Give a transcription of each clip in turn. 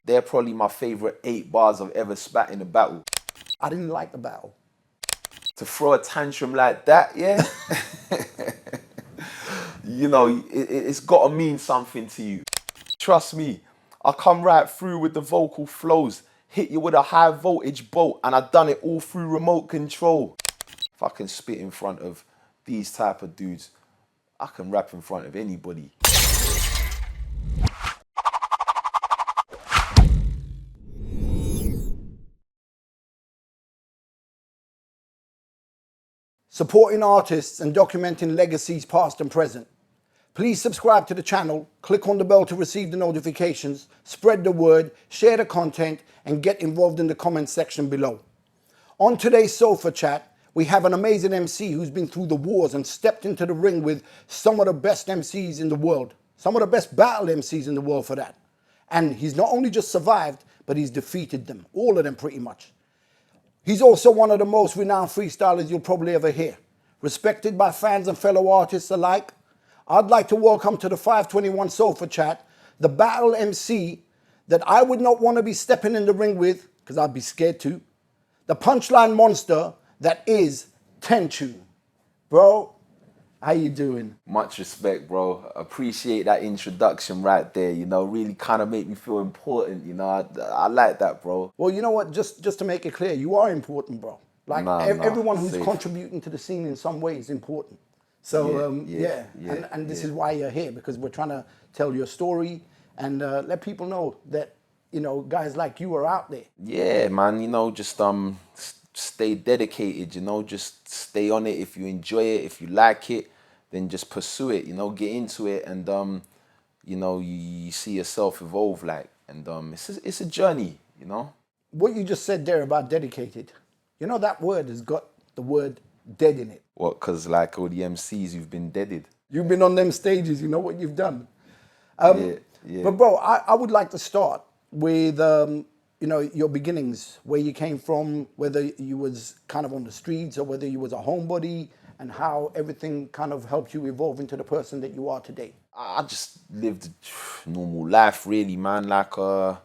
They're probably my favorite 8 bars I've ever spat in a battle. I didn't like the battle. To throw a tantrum like that, yeah? You know, it's got to mean something to you. Trust me, I come right through with the vocal flows, hit you with a high voltage bolt, and I've done it all through remote control. If I can spit in front of these type of dudes, I can rap in front of anybody. Supporting artists and documenting legacies past and present. Please subscribe to the channel, click on the bell to receive the notifications, spread the word, share the content, and get involved in the comment section below. On today's Sofa Chat, we have an amazing MC who's been through the wars and stepped into the ring with some of the best MCs in the world, some of the best battle MCs in the world for that. And he's not only just survived, but he's defeated them, all of them pretty much. He's also one of the most renowned freestylers you'll probably ever hear. Respected by fans and fellow artists alike, I'd like to welcome to the 521 Sofa Chat the battle MC that I would not want to be stepping in the ring with, because I'd be scared to. The punchline monster that is Tenchoo. Bro, how you doing? Much respect, bro. Appreciate that introduction right there, you know, really kind of make me feel important, you know. I like that, bro. Well, you know what, just to make it clear, you are important, bro. Like, everyone who's contributing to the scene in some way is important. So, and this is why you're here, because we're trying to tell your story and let people know that, you know, guys like you are out there. Yeah, man, you know, just stay dedicated, you know, just stay on it. If you enjoy it, if you like it, then just pursue it, you know, get into it, and you know, you see yourself evolve, like, and it's a journey, you know. What you just said there about dedicated, you know, that word has got the word dead in it. What, because like all the MCs, you've been deaded. You've been on them stages, you know what you've done. Yeah. But bro, I would like to start with, you know, your beginnings, where you came from, whether you was kind of on the streets or whether you was a homebody, and how everything kind of helped you evolve into the person that you are today. I just lived a normal life, really, man, like you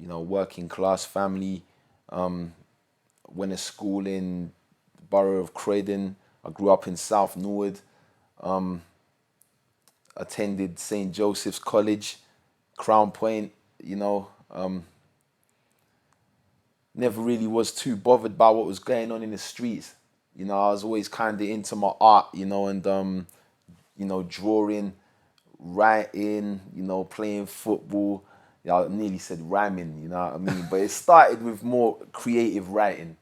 know, working class family. Went to school in the borough of Croydon. I grew up in South Norwood. Attended St. Joseph's College, Crown Point, you know. Never really was too bothered by what was going on in the streets. You know, I was always kind of into my art, you know, and, you know, drawing, writing, you know, playing football. Yeah, I nearly said rhyming, you know what I mean? But it started with more creative writing,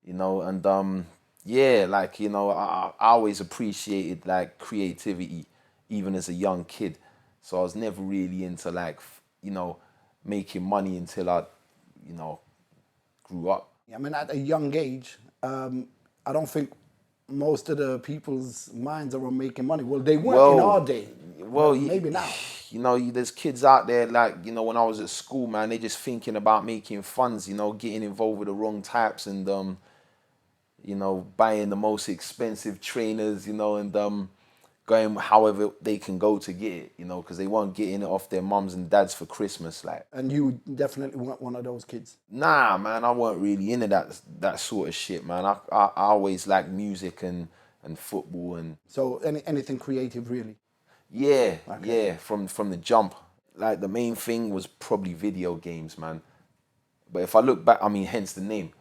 you know, and yeah, like, you know, I always appreciated like creativity, even as a young kid. So I was never really into like, you know, making money until I, you know, grew up. I mean, at a young age, I don't think most of the people's minds are on making money. Well, they weren't in our day. Well, maybe now. You know, there's kids out there, like, you know, when I was at school, man, they just thinking about making funds, you know, getting involved with the wrong types and, you know, buying the most expensive trainers, you know, and going however they can go to get it, you know, because they weren't getting it off their mums and dads for Christmas, like. And you definitely weren't one of those kids? Nah, man, I weren't really into that sort of shit, man. I always liked music and football and... So anything creative, really? Yeah, okay. Yeah, from the jump. Like, the main thing was probably video games, man. But if I look back, I mean, hence the name.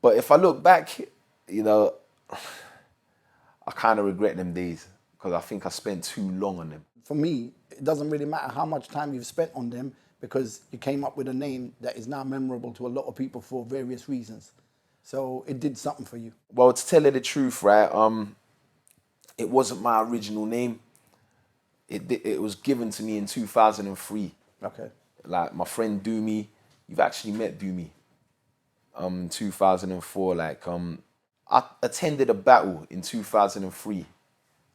But if I look back, you know, I kind of regret them days, because I think I spent too long on them. For me, it doesn't really matter how much time you've spent on them, because you came up with a name that is now memorable to a lot of people for various reasons. So it did something for you. Well, to tell you the truth, right, it wasn't my original name. It was given to me in 2003. Okay. Like, my friend Doomy, you've actually met Doomy, 2004, like, I attended a battle in 2003,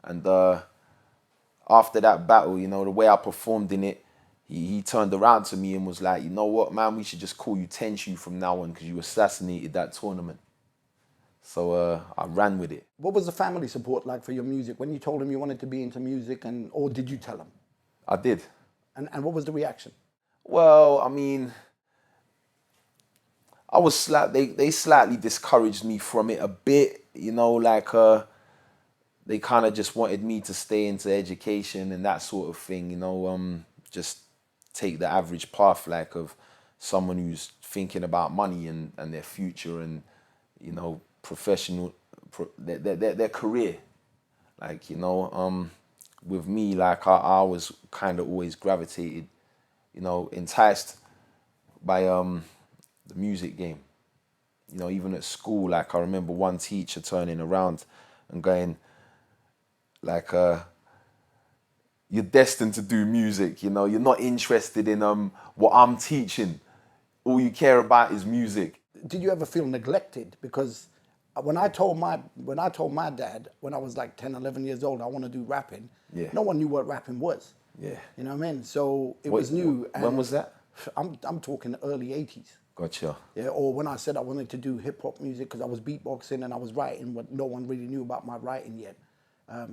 and after that battle, you know, the way I performed in it, he turned around to me and was like, you know what, man, we should just call you Tenchoo from now on, because you assassinated that tournament. So I ran with it. What was the family support like for your music? When you told him you wanted to be into music, or did you tell him? I did. And what was the reaction? Well, I mean, they slightly discouraged me from it a bit, you know, like they kind of just wanted me to stay into education and that sort of thing, you know, just take the average path like of someone who's thinking about money and their future and, you know, their career. Like, you know, with me, like I was kind of always gravitated, you know, enticed by the music game. You know, even at school, like I remember one teacher turning around and going, like, you're destined to do music, you know, you're not interested in what I'm teaching. All you care about is music. Did you ever feel neglected? Because when I told my dad when I was like 10, 11 years old, I want to do rapping, Yeah. no one knew what rapping was. Yeah. You know what I mean? So it Wait, was new. when was that? I'm talking early 80s. Gotcha. Yeah, or when I said I wanted to do hip hop music because I was beatboxing and I was writing, but no one really knew about my writing yet.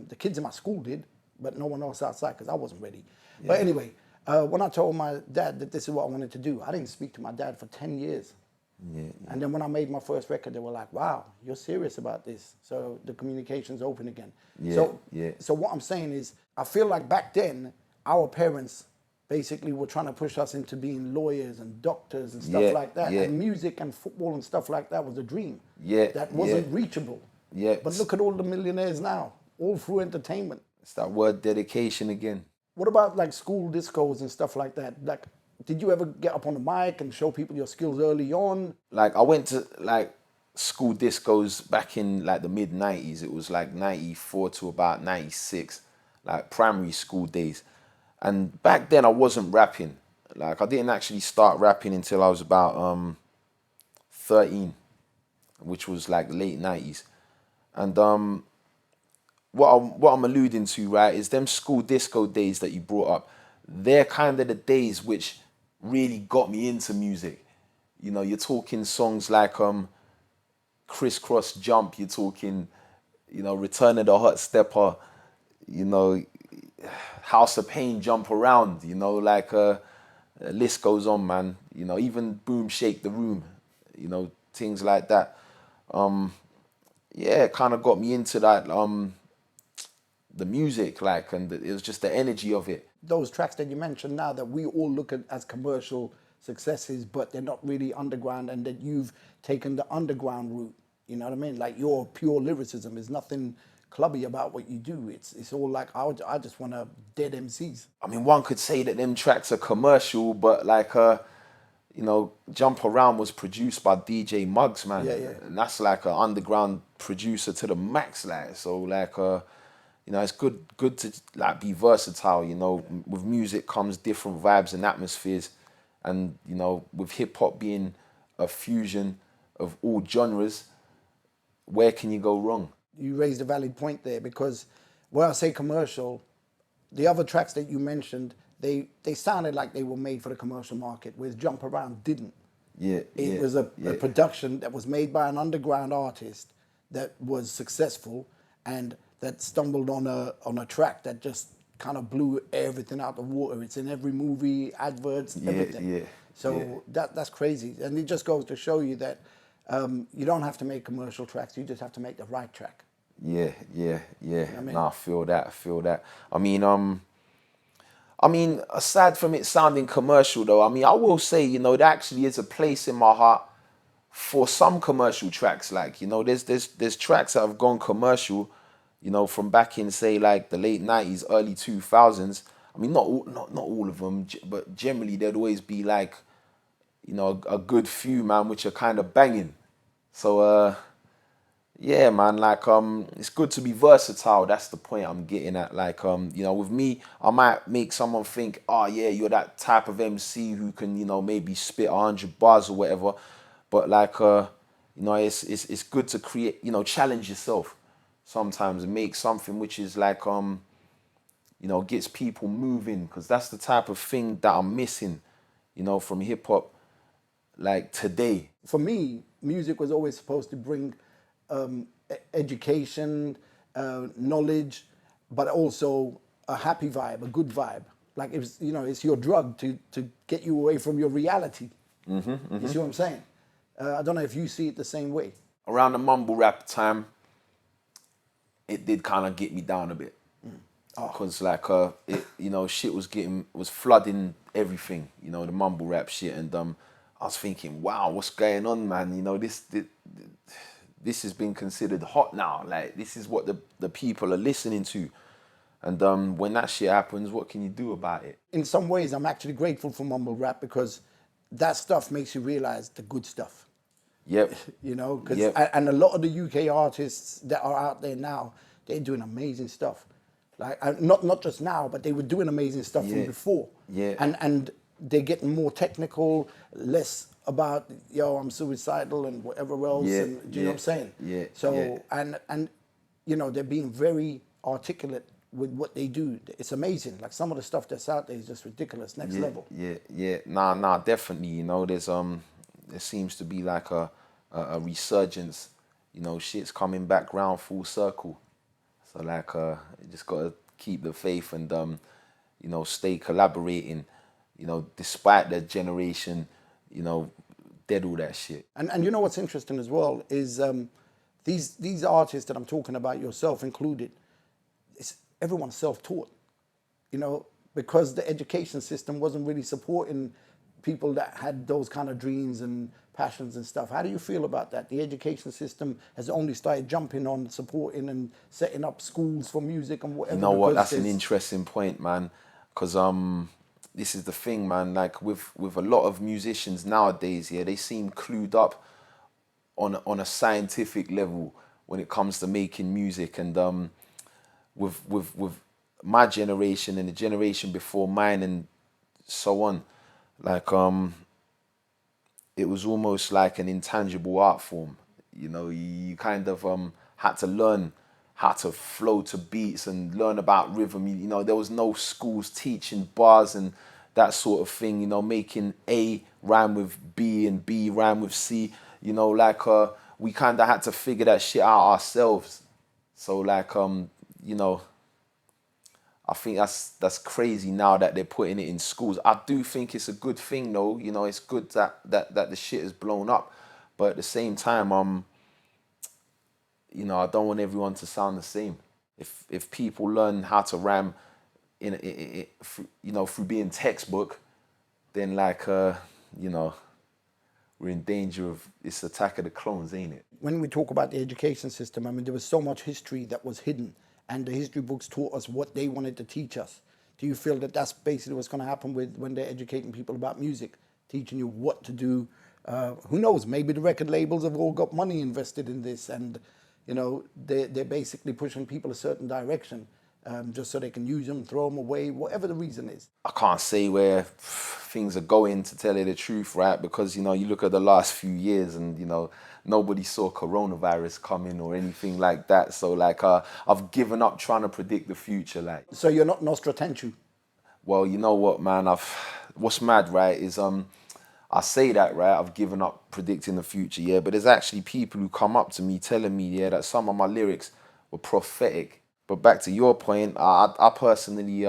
The kids in my school did, but no one else outside because I wasn't ready. But anyway, when I told my dad that this is what I wanted to do, I didn't speak to my dad for 10 years. Yeah. And then when I made my first record, they were like, wow, you're serious about this. So the communication's open again. Yeah, So what I'm saying is, I feel like back then, our parents basically were trying to push us into being lawyers and doctors and stuff Yeah, like that. yeah. And music and football and stuff like that was a dream. Yeah, That wasn't yeah. reachable. Yeah. But look at all the millionaires now, all through entertainment. It's that word dedication again. What about like school discos and stuff like that? Like, did you ever get up on the mic and show people your skills early on? Like I went to like school discos back in like the mid 90s. It was like 94 to about 96, like primary school days. And back then I wasn't rapping. Like I didn't actually start rapping until I was about 13, which was like late 90s. And what I'm alluding to, right, is them school disco days that you brought up. They're kind of the days which really got me into music. You know, you're talking songs like Crisscross Jump, you're talking, you know, Return of the Hot Stepper, you know, House of Pain, Jump Around, you know, like list goes on, man. You know, even Boom Shake the Room, you know, things like that. Yeah, it kind of got me into that the music, like, and it was just the energy of it. Those tracks that you mentioned now that we all look at as commercial successes, but they're not really underground, and that you've taken the underground route. You know what I mean? Like your pure lyricism is nothing clubby about what you do. It's all like I just want to dead MCs. I mean, one could say that them tracks are commercial, but like, you know, Jump Around was produced by DJ Muggs, man. Yeah, yeah. And that's like an underground producer to the max, like. So like, you know, it's good to like be versatile. You know, with music comes different vibes and atmospheres, and you know, with hip hop being a fusion of all genres, where can you go wrong? You raised a valid point there, because when I say commercial, the other tracks that you mentioned, they sounded like they were made for the commercial market, whereas Jump Around didn't. Yeah, It was a production that was made by an underground artist that was successful and that stumbled on a track that just kind of blew everything out the water. It's in every movie, adverts, everything. yeah, So that's crazy. And it just goes to show you that you don't have to make commercial tracks, you just have to make the right track. Yeah. I mean? Nah, I feel that. I mean, aside from it sounding commercial, though, I mean, I will say, you know, there actually is a place in my heart for some commercial tracks. Like, you know, there's tracks that have gone commercial, you know, from back in, say, like the late 90s, early 2000s. I mean, not all of them, but generally there'd always be like, you know, a good few, man, which are kind of banging. So, yeah, man, like it's good to be versatile. That's the point I'm getting at. Like, you know, with me, I might make someone think, oh yeah, you're that type of MC who can, you know, maybe spit 100 bars or whatever. But like, you know, it's good to create, you know, challenge yourself sometimes and make something which is like, you know, gets people moving, because that's the type of thing that I'm missing, you know, from hip hop, like today. For me, music was always supposed to bring education, knowledge, but also a happy vibe, a good vibe. Like it's, you know, it's your drug to get you away from your reality. You see what I'm saying? I don't know if you see it the same way. Around the mumble rap time, it did kind of get me down a bit. Because like it, you know, shit was flooding everything, you know, the mumble rap shit, and I was thinking, wow, what's going on, man? You know, this has been considered hot now. Like, this is what the people are listening to. And when that shit happens, what can you do about it? In some ways, I'm actually grateful for mumble rap because that stuff makes you realize the good stuff. Yep. You know, cause, Yep. and a lot of the UK artists that are out there now, they're doing amazing stuff. Like, not just now, but they were doing amazing stuff from before. Yeah. And they're getting more technical, less about, yo, I'm suicidal and whatever else. Yeah, And, do you know what I'm saying? yeah, So, yeah. and you know, they're being very articulate with what they do. It's amazing. Like, some of the stuff that's out there is just ridiculous, next level. Yeah. Nah, definitely. You know, there seems to be like a resurgence. You know, shit's coming back round full circle. So like, you just gotta keep the faith and you know, stay collaborating. You know, despite the generation, you know, dead all that shit. And you know what's interesting as well is these artists that I'm talking about, yourself included, everyone's self-taught, you know, because the education system wasn't really supporting people that had those kind of dreams and passions and stuff. How do you feel about that? The education system has only started jumping on supporting and setting up schools for music and whatever. You know what? That's an interesting point, man. Because this is the thing, man. Like with a lot of musicians nowadays, yeah, they seem clued up on a scientific level when it comes to making music, and with my generation and the generation before mine and so on, like it was almost like an intangible art form. You know, you kind of had to learn how to flow to beats and learn about rhythm. You know, there was no schools teaching bars and that sort of thing, you know, making A rhyme with B and B rhyme with C. You know, like we kind of had to figure that shit out ourselves. So like, you know, I think that's crazy now that they're putting it in schools. I do think it's a good thing though. You know, it's good that the shit is blown up, but at the same time, you know, I don't want everyone to sound the same. If people learn how to rhyme you know, through being textbook, then like you know, we're in danger of this attack of the clones, ain't it? When we talk about the education system, I mean, there was so much history that was hidden, and the history books taught us what they wanted to teach us. Do you feel that that's basically what's going to happen when they're educating people about music, teaching you what to do? Who knows? Maybe the record labels have all got money invested in this, and you know, they're basically pushing people a certain direction, just so they can use them, throw them away, whatever the reason is. I can't say where things are going, to tell you the truth, right? Because, you know, you look at the last few years and, you know, nobody saw coronavirus coming or anything like that. So, like, I've given up trying to predict the future, like. So you're not Tenchoo? Well, you know what, man? What's mad, right, is I say that, right? I've given up predicting the future, yeah. But there's actually people who come up to me telling me, yeah, that some of my lyrics were prophetic. But back to your point, I personally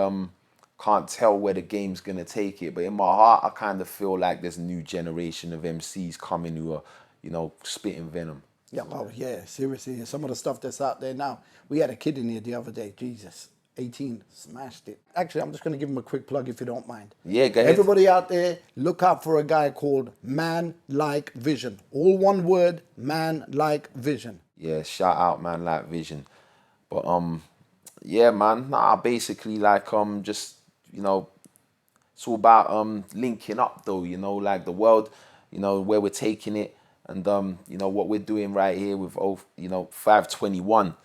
can't tell where the game's gonna take it. But in my heart, I kind of feel like there's a new generation of MCs coming who are, you know, spitting venom. Yeah, well, yeah, seriously. Some of the stuff that's out there now. We had a kid in here the other day, Jesus, 18, smashed it. Actually, I'm just going to give him a quick plug if you don't mind. Yeah, go ahead. Everybody out there, look out for a guy called Man Like Vision. All one word, Man Like Vision. Yeah, shout out Man Like Vision. But yeah, man, nah, basically like just, you know, it's all about linking up though, you know, like the world, you know, where we're taking it, and you know, what we're doing right here with, you know, 521,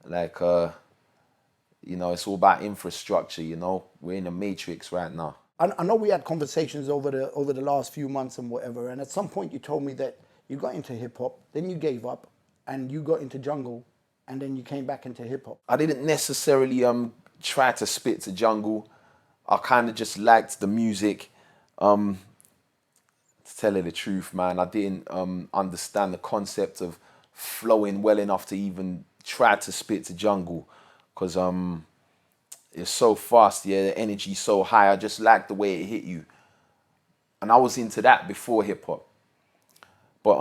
like you know, it's all about infrastructure, you know. We're in a matrix right now. I know we had conversations over the last few months and whatever, and at some point you told me that you got into hip hop, then you gave up, and you got into jungle, and then you came back into hip hop. I didn't necessarily try to spit to jungle. I kind of just liked the music. To tell you the truth, man, I didn't understand the concept of flowing well enough to even try to spit to jungle, because It's so fast, yeah, the energy so high. I just like the way it hit you. And I was into that before hip hop. But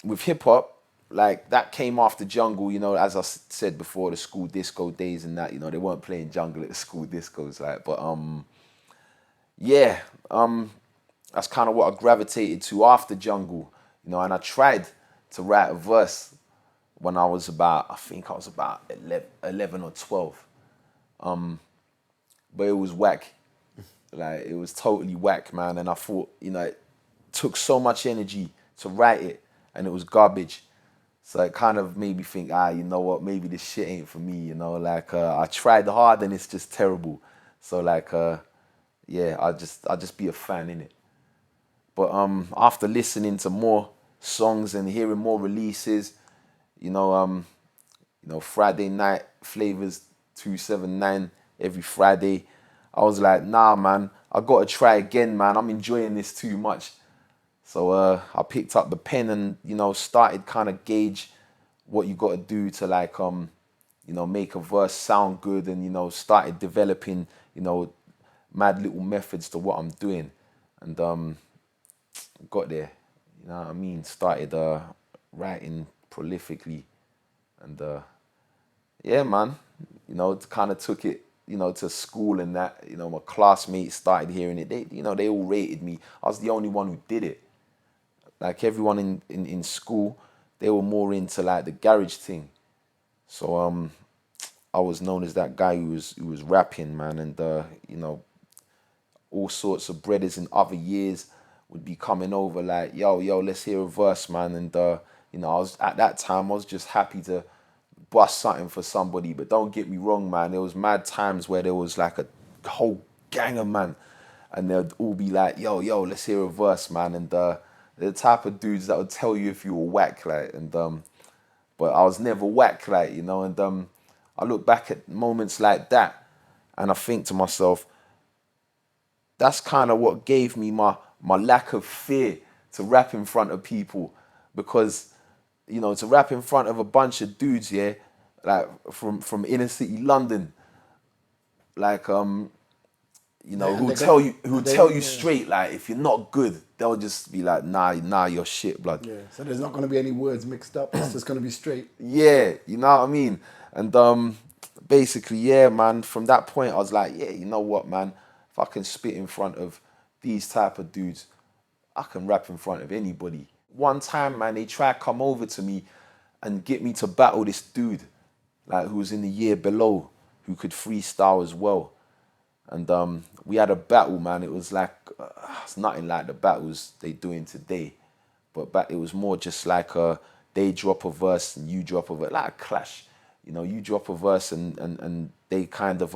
with hip hop, like that came after jungle, you know, as I said before, the school disco days and that, you know, they weren't playing jungle at the school discos, like, but yeah, that's kind of what I gravitated to after jungle, you know, and I tried to write a verse when I was about, I think I was about 11 or 12, but it was whack. Like, it was totally whack, man. And I thought, you know, it took so much energy to write it and it was garbage. So it kind of made me think, you know what, maybe this shit ain't for me, you know, like, I tried hard and it's just terrible. So like, yeah, I'll just be a fan in it. But after listening to more songs and hearing more releases, you know, Friday night flavors 279 every Friday, I was like, nah, man, I gotta try again, man. I'm enjoying this too much. So I picked up the pen and, you know, started kind of gauge what you got to do to like, you know, make a verse sound good, and, you know, started developing, you know, mad little methods to what I'm doing, and got there. You know what I mean? Started writing prolifically, and yeah, man. You know, kind of took it, you know, to school and that. You know, my classmates started hearing it. They, you know, they all rated me. I was the only one who did it. Like everyone in school, they were more into like the garage thing. So I was known as that guy who was rapping, man, and you know, all sorts of brothers in other years would be coming over like, yo, let's hear a verse, man. And you know, I was at that time I was just happy to bust something for somebody. But don't get me wrong, man, there was mad times where there was like a whole gang of man, and they'd all be like, yo, let's hear a verse, man. And the type of dudes that would tell you if you were whack, like, and but I was never whack, like, you know. And I look back at moments like that and I think to myself, that's kind of what gave me my lack of fear to rap in front of people. Because, you know, to rap in front of a bunch of dudes, yeah, like from inner city London, like you know, And who'll tell you straight, like, if you're not good, they'll just be like, nah, you're shit, blood. yeah, so there's not going to be any words mixed up. It's just going to be straight. Yeah, you know what I mean? And basically, yeah, man, from that point I was like, yeah, you know what, man, if I can spit in front of these type of dudes, I can rap in front of anybody. One time, man, they tried to come over to me and get me to battle this dude, like, who was in the year below, who could freestyle as well. And we had a battle, man. It was like, it's nothing like the battles they doing today. But it was more just like they drop a verse and you drop a verse, like a clash. You know, you drop a verse and they kind of,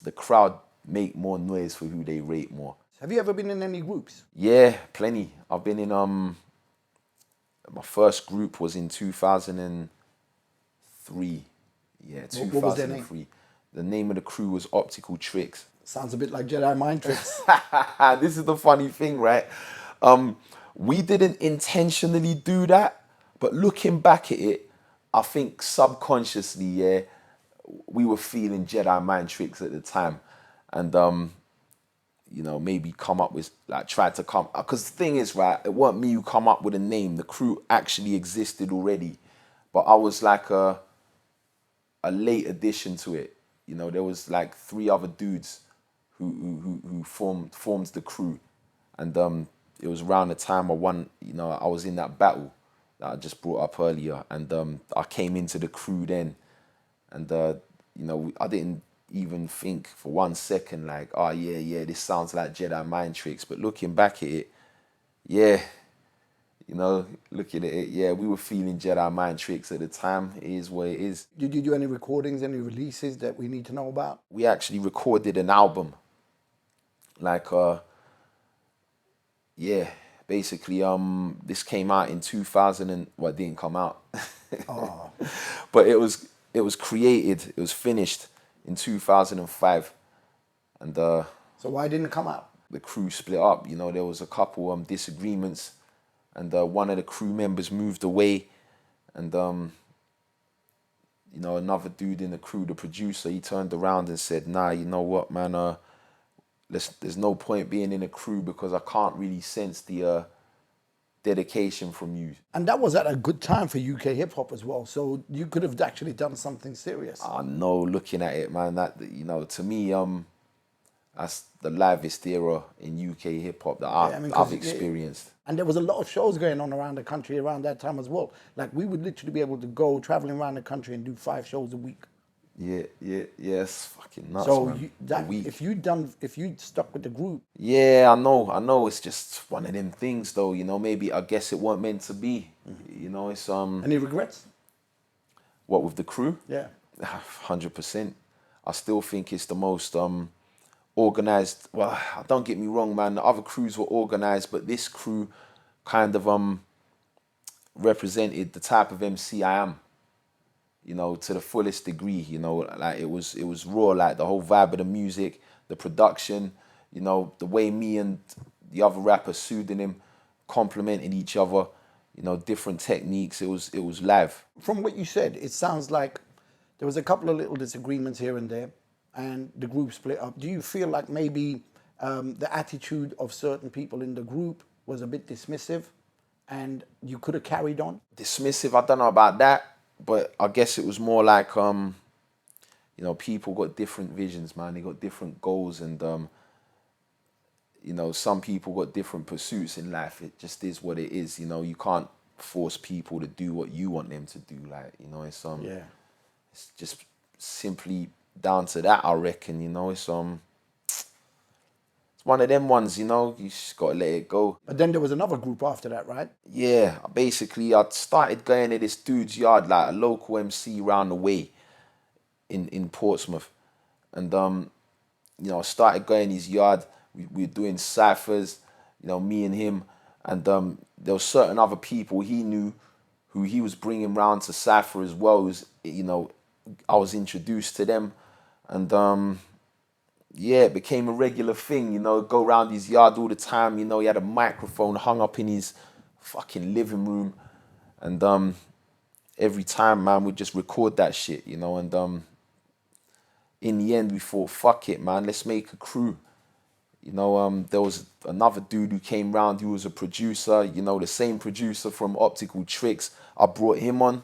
the crowd make more noise for who they rate more. Have you ever been in any groups? Yeah, plenty. I've been in, my first group was in 2003. Yeah, What was their name? 2003. The name of the crew was Optical Tricks. Sounds a bit like Jedi mind tricks. This is the funny thing, right? We didn't intentionally do that, but looking back at it, I think subconsciously, yeah, we were feeling Jedi mind tricks at the time, and you know, maybe come up with, like, tried to come, because the thing is, right, it weren't me who come up with a name. The crew actually existed already, but I was like a late addition to it. You know, there was like 3 other dudes who formed the crew, and it was around the time I won. You know, I was in that battle that I just brought up earlier, and I came into the crew then, and you know, I didn't even think for 1 second like, oh yeah, this sounds like Jedi mind tricks. But looking back at it, yeah, you know, looking at it, yeah, we were feeling Jedi mind tricks at the time. It is what it is. Did you do any recordings, any releases that we need to know about? We actually recorded an album. Like, yeah, basically, this came out in 2000 and, well, it didn't come out. Oh. But it was created, it was finished in 2005. And So why didn't it come out? the crew split up. You know, there was a couple disagreements, and one of the crew members moved away, and you know, another dude in the crew, the producer, he turned around and said, nah, you know what, man, there's no point being in a crew because I can't really sense the dedication from you. And that was at a good time for UK hip hop as well. So you could have actually done something serious. I know, looking at it, man, that, you know, to me, that's the livest era in UK hip hop that I've experienced. And there was a lot of shows going on around the country around that time as well. Like we would literally be able to go traveling around the country and do 5 shows a week. Yeah, it's fucking nuts, So man. if you'd stuck with the group. Yeah, I know. It's just one of them things, though. You know, maybe I guess it weren't meant to be. You know, it's Any regrets? What with the crew? Yeah. 100%. I still think it's the most organized. Well, don't get me wrong, man. The other crews were organized, but this crew kind of represented the type of MC I am. You know, to the fullest degree. You know, like it was raw. Like the whole vibe of the music, the production. You know, the way me and the other rapper pseudonym complemented each other. You know, different techniques. It was live. From what you said, it sounds like there was a couple of little disagreements here and there, and the group split up. Do you feel like maybe the attitude of certain people in the group was a bit dismissive, and you could have carried on? Dismissive, I don't know about that, but I guess it was more like, you know, people got different visions, man. They got different goals, and you know, some people got different pursuits in life. It just is what it is. You know, you can't force people to do what you want them to do. Like, you know, it's it's just simply down to that, I reckon. You know, it's one of them ones, you know, you just gotta let it go. But then there was another group after that, right? Yeah, basically I started going to this dude's yard, like a local MC round the way in Portsmouth. And you know, I started going his yard. We were doing ciphers, you know, me and him. And there were certain other people he knew who he was bringing round to cipher as well. It was, you know, I was introduced to them. And yeah, it became a regular thing, you know, go around his yard all the time. You know, he had a microphone hung up in his fucking living room. And every time, man, we'd just record that shit, you know. And in the end, we thought, fuck it, man, let's make a crew. You know, there was another dude who came round who was a producer, you know, the same producer from Optical Tricks. I brought him on.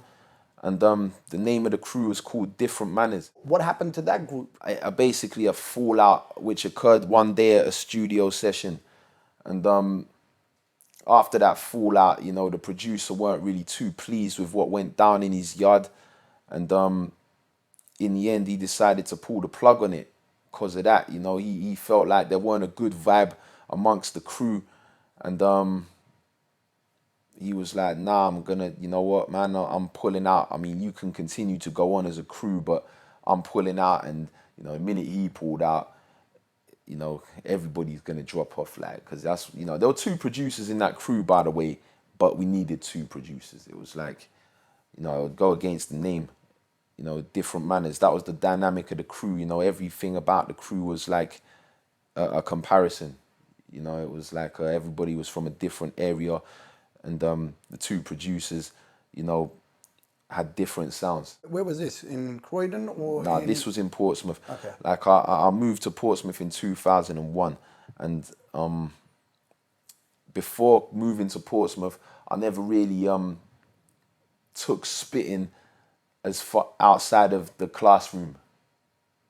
And the name of the crew was called Different Manners. What happened to that group? Basically a fallout which occurred one day at a studio session. And after that fallout, you know, the producer weren't really too pleased with what went down in his yard. And in the end, he decided to pull the plug on it because of that. You know, he felt like there weren't a good vibe amongst the crew. And he was like, nah, I'm gonna, you know what, man, I'm pulling out. I mean, you can continue to go on as a crew, but I'm pulling out. And, you know, the minute he pulled out, you know, everybody's gonna drop off, like, because that's, you know, there were 2 producers in that crew, by the way, but we needed 2 producers. It was like, you know, it would go against the name, you know, Different Manners. That was the dynamic of the crew. You know, everything about the crew was like a comparison. You know, it was like everybody was from a different area. And the 2 producers, you know, had different sounds. Where was this? In Croydon or? No, this was in Portsmouth. Okay. Like I moved to Portsmouth in 2001, and before moving to Portsmouth, I never really took spitting as far outside of the classroom.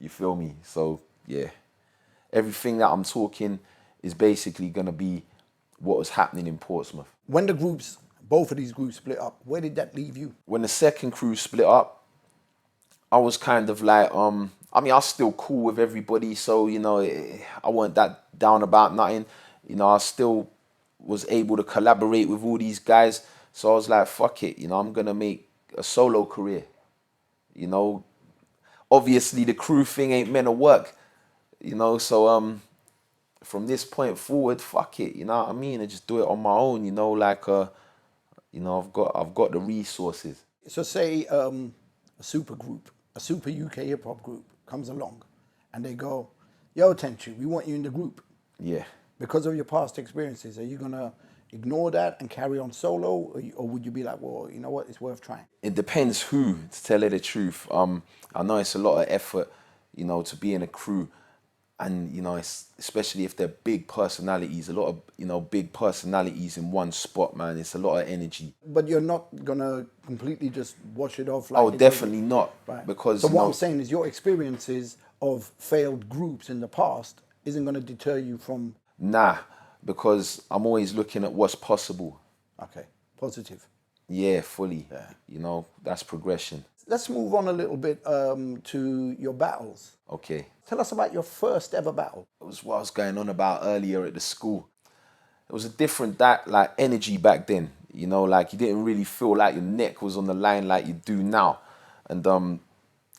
You feel me? So yeah, everything that I'm talking is basically gonna be what was happening in Portsmouth. When the groups, both of these groups split up, where did that leave you? When the second crew split up, I was kind of like, I mean, I was still cool with everybody, so, you know, I weren't that down about nothing. You know, I still was able to collaborate with all these guys, so I was like, fuck it, you know, I'm gonna make a solo career. You know, obviously the crew thing ain't meant to work, you know, so from this point forward, fuck it, you know what I mean? I just do it on my own, you know, like you know, I've got the resources. So say a super group, a super UK hip hop group comes along and they go, yo Tenchoo, we want you in the group. Yeah. Because of your past experiences, are you gonna ignore that and carry on solo, or would you be like, well, you know what, it's worth trying? It depends who, to tell you the truth. I know it's a lot of effort, to be in a crew, and it's, especially if they're big personalities, a lot of big personalities in one spot, man. It's a lot of energy. But you're not gonna completely just wash it off like Oh, it was- definitely not, Right. because So what I'm saying is your experiences of failed groups in the past isn't gonna deter you from nah, because I'm always looking at what's possible. okay, positive. Yeah, fully. That's progression. Let's move on a little bit to your battles. Okay. Tell us about your first ever battle. It was what I was going on about earlier at the school. It was a different like energy back then. Like you didn't really feel like your neck was on the line like you do now. And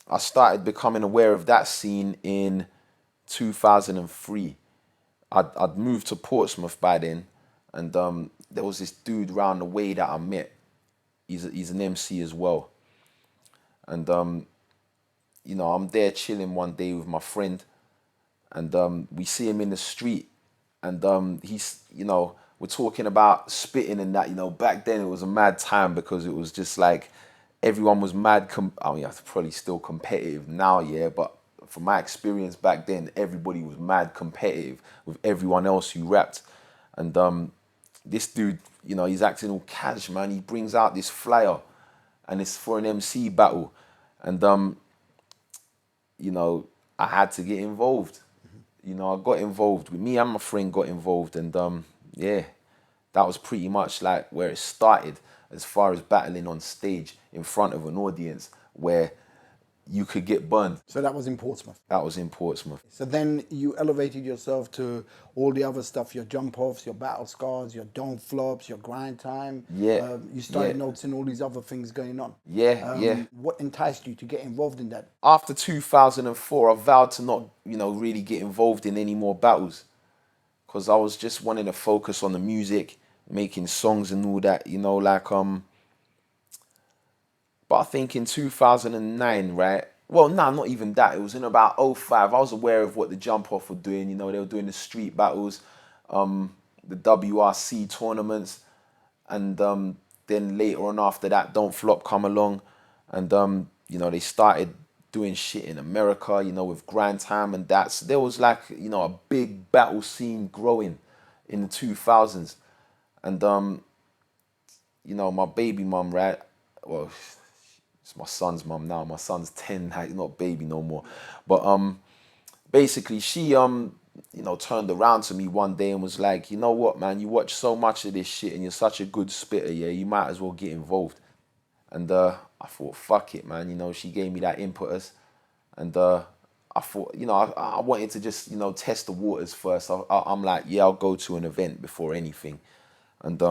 I started becoming aware of that scene in 2003. I'd moved to Portsmouth by then, and there was this dude round the way that I met. He's an MC as well. And I'm there chilling one day with my friend, and we see him in the street, and he's, we're talking about spitting and that. Back then it was a mad time because it was just like everyone was mad. I mean, it's probably still competitive now, yeah, but from my experience back then, everybody was mad competitive with everyone else who rapped. And this dude, he's acting all cash, man. He brings out this flyer, and it's for an MC battle, and I had to get involved. I got involved. With me and my friend got involved, and yeah, that was pretty much like where it started as far as battling on stage in front of an audience where you could get burned. So that was in Portsmouth. That was in Portsmouth. So then you elevated yourself to all the other stuff, your jump offs, your battle scars, your don't flops, your grind time. Yeah. You started Yeah. noticing all these other things going on. Yeah. What enticed you to get involved in that? After 2004, I vowed to not, really get involved in any more battles, because I was just wanting to focus on the music, making songs and all that, But I think in 2009, right? Well, nah, not even that. It was in about '05. I was aware of what the Jump Off were doing. They were doing the street battles, the WRC tournaments, and then later on after that, Don't Flop come along, and they started doing shit in America, with Grind Time and that. So there was like, a big battle scene growing in the 2000s, and my baby mum, right? Well, it's my son's mum now. My son's 10, like, not baby no more. But basically she turned around to me one day and was like, you know what, man, you watch so much of this shit and you're such a good spitter, yeah, you might as well get involved. And I thought, fuck it, man. She gave me that impetus, and I thought, I wanted to just, test the waters first. I'm like, yeah, I'll go to an event before anything. And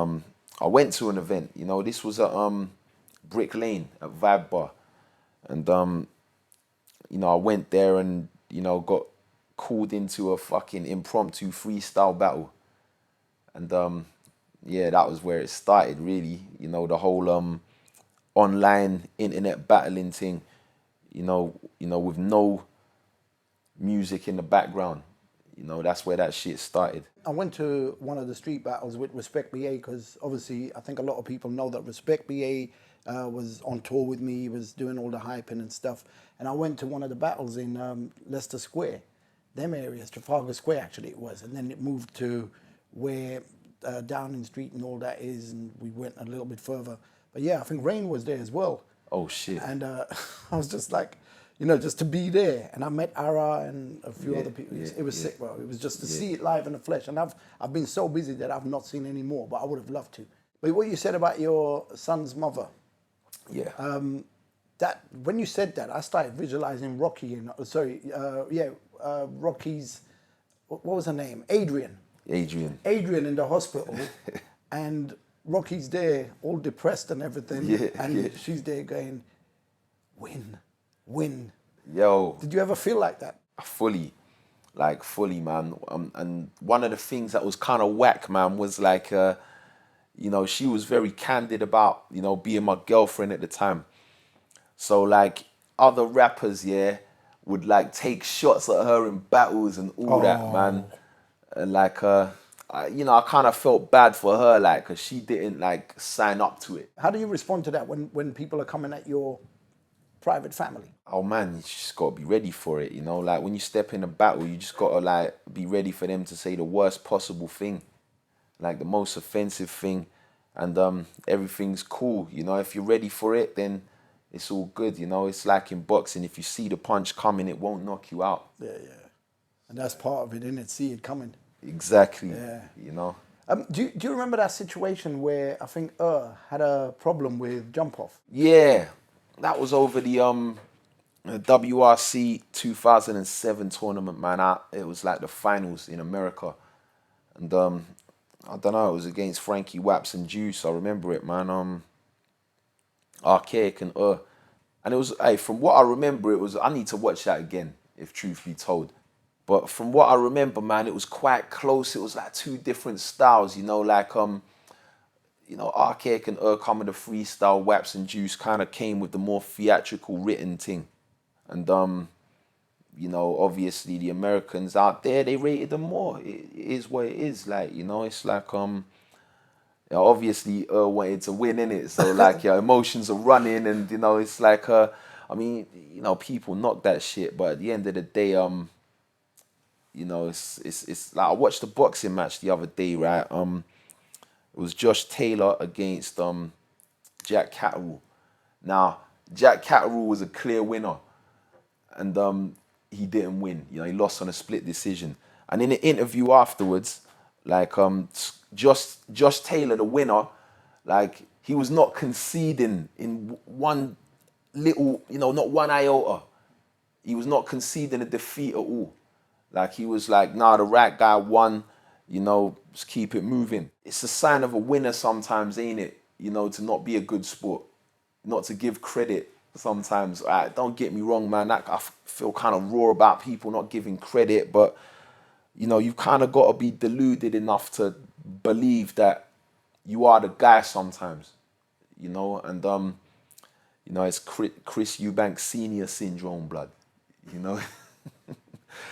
I went to an event. This was at Brick Lane at Vibe Bar, and I went there and got called into a fucking impromptu freestyle battle, and yeah, that was where it started, really. The whole online internet battling thing, with no music in the background. That's where that shit started. I went to one of the street battles with Respect BA because obviously I think a lot of people know that Respect BA was on tour with me. He was doing all the hyping and stuff. And I went to one of the battles in Leicester Square, them areas, Trafalgar Square actually it was. And then it moved to where Downing Street and all that is, and we went a little bit further. But yeah, I think Rain was there as well. Oh shit. And I was just like, just to be there. And I met Ara and a few other people. It was sick, bro. It was just to see it live in the flesh. And I've been so busy that I've not seen any more, but I would have loved to. But what you said about your son's mother, Yeah. that when you said that, I started visualizing Rocky and Rocky's, what was her name? Adrian in the hospital, and Rocky's there all depressed and everything, and she's there going, win. Yo. Did you ever feel like that? Fully, man. And one of the things that was kind of whack, man, was like, she was very candid about, being my girlfriend at the time. So like other rappers, yeah, would like take shots at her in battles and all that, man. And like, I kind of felt bad for her, like, because she didn't like sign up to it. How do you respond to that when people are coming at your private family? Oh man, you just gotta be ready for it, like when you step in a battle, you just gotta like be ready for them to say the worst possible thing, like the most offensive thing, and everything's cool. If you're ready for it, then it's all good. It's like in boxing, if you see the punch coming, it won't knock you out. Yeah. And that's part of it, isn't it? See it coming. Exactly. Yeah. Do you remember that situation where I think had a problem with jump off? Yeah, that was over the WRC 2007 tournament, man. It was like the finals in America, and I don't know, it was against Frankie Waps and Juice. I remember it, man. Archaic and and it was, hey, from what I remember, it was, I need to watch that again, if truth be told. But from what I remember, man, it was quite close. It was like two different styles, like Archaic and come with the freestyle, Waps and Juice kind of came with the more theatrical written thing. And obviously the Americans out there, they rated them more. It is what it is, like, it's like obviously wanted to win, innit? So like your emotions are running, and it's like people knock that shit, but at the end of the day, it's like I watched the boxing match the other day, right? It was Josh Taylor against Jack Catterall. Now, Jack Catterall was a clear winner, and he didn't win. He lost on a split decision. And in the interview afterwards, like Josh Taylor, the winner, like he was not conceding in one little, not one iota. He was not conceding a defeat at all. Like he was like, nah, the right guy won, just keep it moving. It's a sign of a winner sometimes, ain't it? To not be a good sport, not to give credit sometimes. Don't get me wrong, man. I feel kind of raw about people not giving credit, but you've kind of got to be deluded enough to believe that you are the guy sometimes, and it's Chris Eubank Senior syndrome, blood,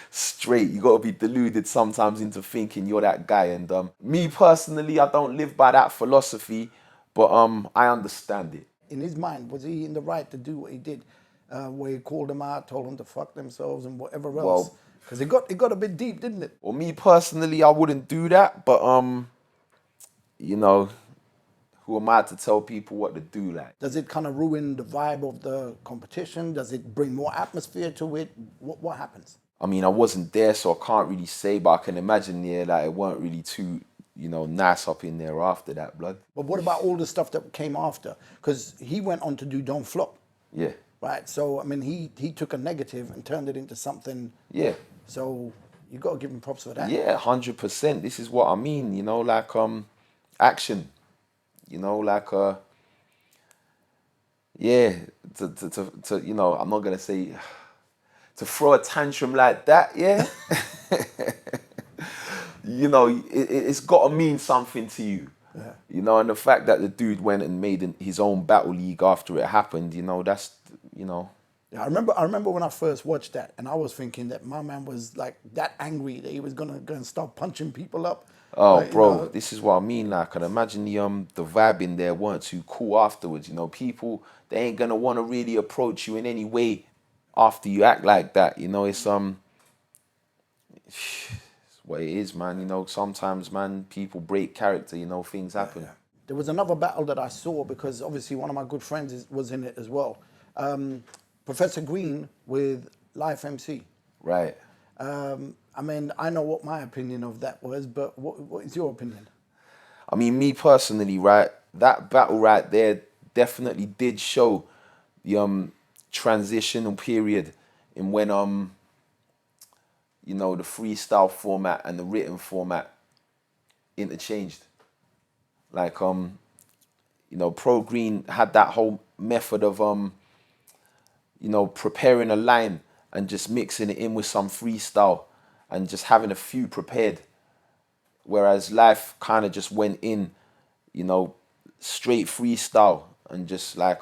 straight. You got to be deluded sometimes into thinking you're that guy. And me personally, I don't live by that philosophy, but I understand it. In his mind, was he in the right to do what he did, where he called them out, told them to fuck themselves and whatever else? Because it got a bit deep, didn't it? Well, me personally, I wouldn't do that, but who am I to tell people what to do? Like, does it kind of ruin the vibe of the competition? Does it bring more atmosphere to it? What happens? I mean, I wasn't there, so I can't really say, but I can imagine, that it weren't really too, nice up in there after that, blood. But what about all the stuff that came after? Because he went on to do Don't Flop. Yeah. Right, so, I mean, he took a negative and turned it into something. Yeah. So, you got to give him props for that. Yeah, 100%. This is what I mean, like, action. Yeah, to I'm not going to say, to throw a tantrum like that, yeah. It's got to mean something to you. Yeah. And the fact that the dude went and made his own battle league after it happened, that's, Yeah, I remember when I first watched that, and I was thinking that my man was like that angry that he was gonna go and start punching people up. Oh, bro, this is what I mean. Like, I can imagine the vibe in there weren't too cool afterwards. People, they ain't gonna want to really approach you in any way after you act like that. It's what it is, man. Sometimes, man, people break character. Things happen. Yeah. There was another battle that I saw because obviously one of my good friends was in it as well. Professor Green with Life MC. Right. I mean, I know what my opinion of that was, but what is your opinion? I mean, me personally, right, that battle right there definitely did show the transitional period in when the freestyle format and the written format interchanged. Like Pro Green had that whole method of preparing a line and just mixing it in with some freestyle and just having a few prepared. Whereas Life kind of just went in, straight freestyle and just like,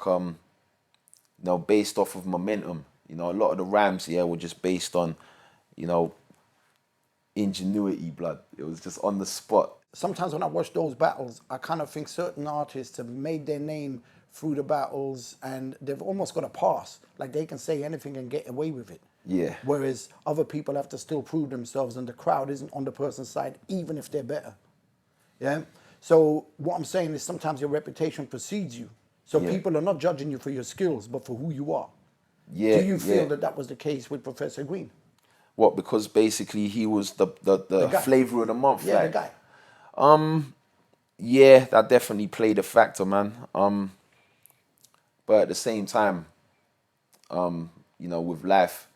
based off of momentum. A lot of the rhymes, were just based on, ingenuity, blood. It was just on the spot. Sometimes when I watch those battles, I kind of think certain artists have made their name through the battles and they've almost got a pass. Like they can say anything and get away with it. Yeah. Whereas other people have to still prove themselves and the crowd isn't on the person's side, even if they're better. Yeah. So what I'm saying is sometimes your reputation precedes you. So people are not judging you for your skills, but for who you are. Yeah. Do you feel that that was the case with Professor Green? What? Because basically he was the flavor of the month. Yeah, like. the guy. Yeah, that definitely played a factor, man. But at the same time, you know, with life,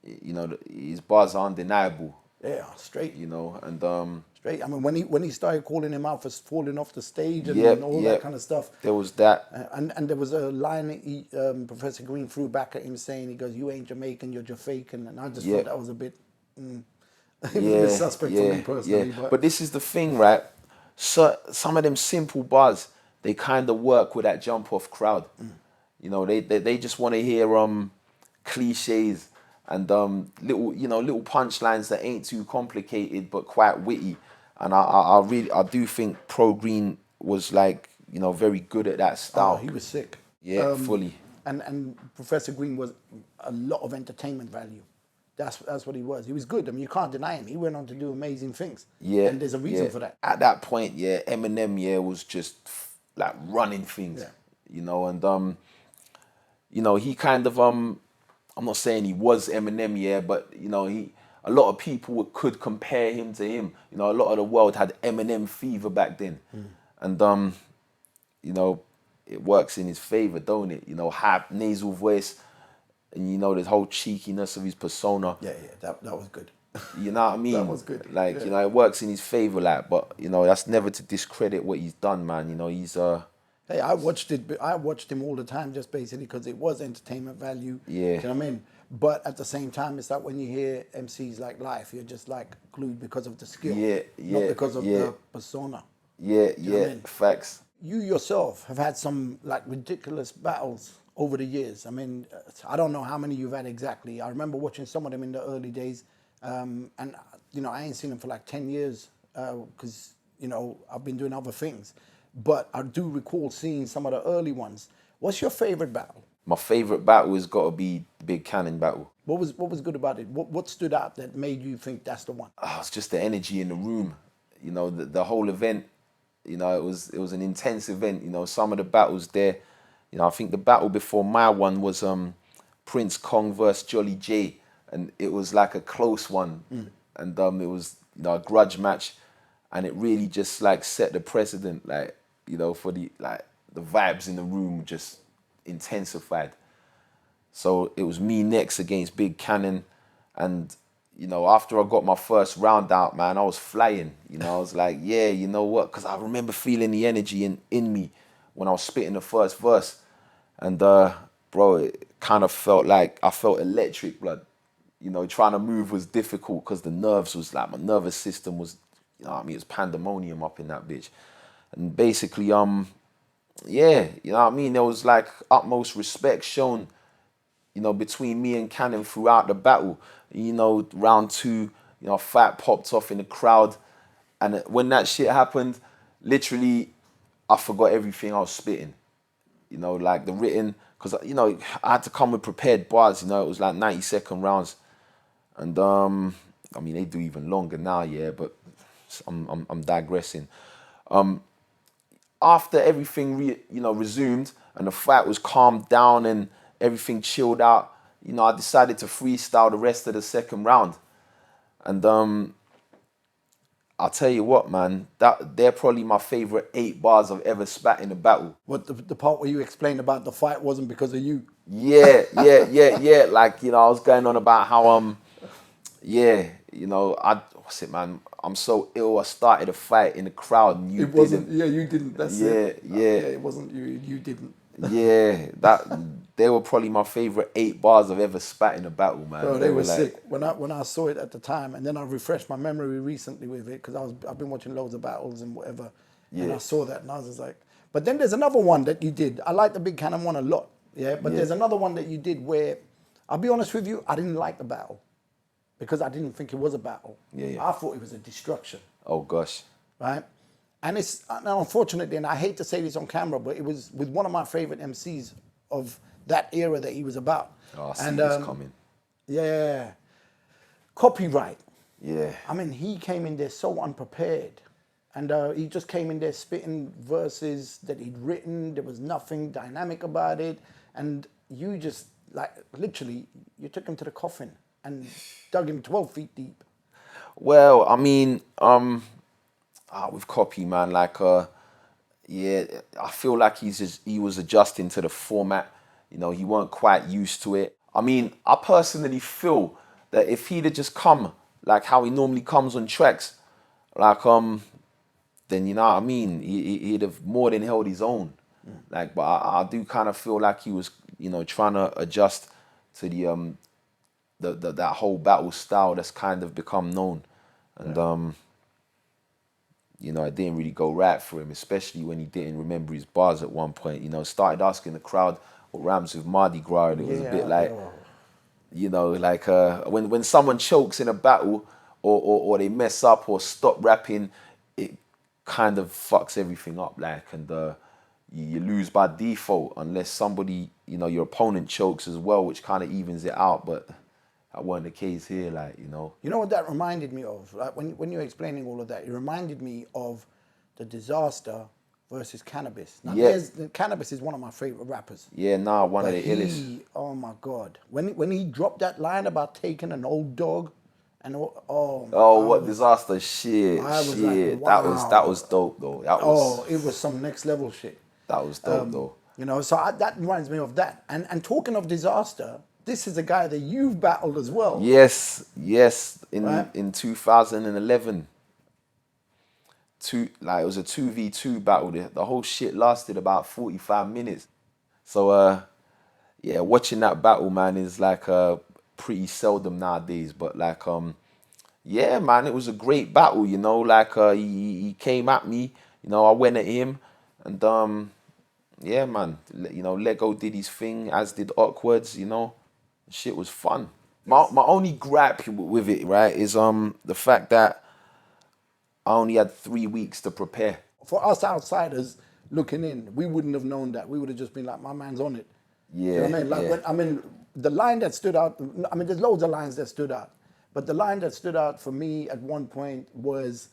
you know, his bars are undeniable. Yeah, straight. You know, and straight. I mean, when he started calling him out for falling off the stage and all that kind of stuff. There was that. And there was a line he, Professor Green threw back at him saying, he goes, "You ain't Jamaican, you're Jamaican," and I just thought that was a bit. It was a bit suspect for me personally. But this is the thing, right? So some of them simple bars, they kind of work with that jump off crowd. You know, they just want to hear cliches and little punchlines that ain't too complicated but quite witty. And I do think Pro Green was like, you know, very good at that style. Oh, he was sick. Yeah, fully. And Professor Green was a lot of entertainment value. That's what he was. He was good. I mean, you can't deny him. He went on to do amazing things. Yeah. And there's a reason for that. At that point, Eminem, was just like running things. Yeah. You know, and you know, he kind of I'm not saying he was Eminem, but you know, a lot of people could compare him to him. You know, a lot of the world had Eminem fever back then. And you know, it works in his favor, don't it? You know, high nasal voice. And you know, the whole cheekiness of his persona. Yeah, that was good. You know what I mean? That was good. Like, you know, it works in his favor, like, but you know, that's never to discredit what he's done, man. You know, he's Hey, I watched him all the time just basically because it was entertainment value. Yeah. Do you know what I mean? But at the same time, it's like when you hear MCs like Life, you're just like glued because of the skill. Not because of the persona. Yeah, Do you know what I mean? Facts. You yourself have had some like ridiculous battles over the years. I mean, I don't know how many you've had exactly. I remember watching some of them in the early days, and you know, I ain't seen them for like 10 years because you know, I've been doing other things. But I do recall seeing some of the early ones. What's your favorite battle? My favorite battle has got to be Big Kannon battle. What was good about it? What stood out that made you think that's the one? It's just the energy in the room. You know, the whole event. You know, it was an intense event. You know, some of the battles there. You know, I think the battle before my one was Prince Kong versus Jolly J, and it was like a close one, and it was, you know, a grudge match, and it really just like set the precedent, like, you know, for the vibes in the room just intensified. So it was me next against Big Kannon, and you know, after I got my first round out, man, I was flying. You know, I was like, yeah, you know what? Because I remember feeling the energy in me when I was spitting the first verse. And, bro, it kind of felt like I felt electric, blood. You know, trying to move was difficult because the nerves was like, my nervous system was, you know what I mean? It was pandemonium up in that bitch. And basically, yeah, you know what I mean? There was like utmost respect shown, you know, between me and Kannon throughout the battle. You know, round 2, you know, a fight popped off in the crowd. And when that shit happened, literally, I forgot everything I was spitting. You know, like the written, because, you know, I had to come with prepared bars, you know, it was like 90-second rounds. And, I mean, they do even longer now, yeah, but I'm digressing. After everything, resumed and the fight was calmed down and everything chilled out, you know, I decided to freestyle the rest of the second round. And I'll tell you what, man, they're probably my favorite 8 bars I've ever spat in a battle. What, the part where you explained about the fight wasn't because of you? Yeah. Like, you know, I was going on about how, you know, what's it, man? I'm so ill. I started a fight in the crowd and you didn't. Yeah, you didn't. That's it. Yeah, it wasn't you. You didn't. Yeah, they were probably my favorite 8 bars I've ever spat in a battle, man. Bro, they were like, sick. When I saw it at the time, and then I refreshed my memory recently with it because I've been watching loads of battles and whatever, and I saw that and I was just like. But then there's another one that you did. I like the Big Kannon one a lot, but there's another one that you did where, I'll be honest with you, I didn't like the battle because I didn't think it was a battle. Yeah. I thought it was a destruction, Oh gosh. right? And it's unfortunately, and I hate to say this on camera, but it was with one of my favorite MCs of that era that he was about. Oh, I see this coming. Yeah. Copywrite. Yeah. I mean, he came in there so unprepared. And he just came in there spitting verses that he'd written. There was nothing dynamic about it. And you just, like, literally, you took him to the coffin and dug him 12 feet deep. Well, I mean, with Copy, man, like, yeah, I feel like he was adjusting to the format. You know, he weren't quite used to it. I mean, I personally feel that if he'd have just come like how he normally comes on tracks, like, then, you know what I mean, he'd have more than held his own. Like, but I do kind of feel like he was, you know, trying to adjust to that whole battle style that's kind of become known. And, you know, it didn't really go right for him, especially when he didn't remember his bars at one point. You know, started asking the crowd what rhymes with Mardi Gras. And it was a bit like, you know, like when someone chokes in a battle or they mess up or stop rapping, it kind of fucks everything up. Like, and you lose by default unless somebody, you know, your opponent chokes as well, which kind of evens it out. But that wasn't the case here, like, you know. You know what that reminded me of? Like when you're explaining all of that, it reminded me of the Dizaster versus Cannabis. Now, Cannabis is one of my favorite rappers. Yeah, one of the illest. Oh my God. When he dropped that line about taking an old dog and what Dizaster shit. Like, wow. That was dope though. It was some next level shit. That was dope though. You know, so that reminds me of that. And talking of Dizaster, this is a guy that you've battled as well. Yes. In 2011. It was a 2v2 battle. The whole shit lasted about 45 minutes. So yeah, watching that battle, man, is like pretty seldom nowadays. But like yeah, man, it was a great battle, you know, like he came at me, you know, I went at him, and yeah, man, you know, Lego did his thing, as did Awkwards, you know. Shit was fun. My only gripe with it, right, is the fact that I only had 3 weeks to prepare. For us outsiders looking in, we wouldn't have known that. We would have just been like, my man's on it. Yeah. You know what I mean? Like, I mean, the line that stood out, I mean, there's loads of lines that stood out. But the line that stood out for me at one point was,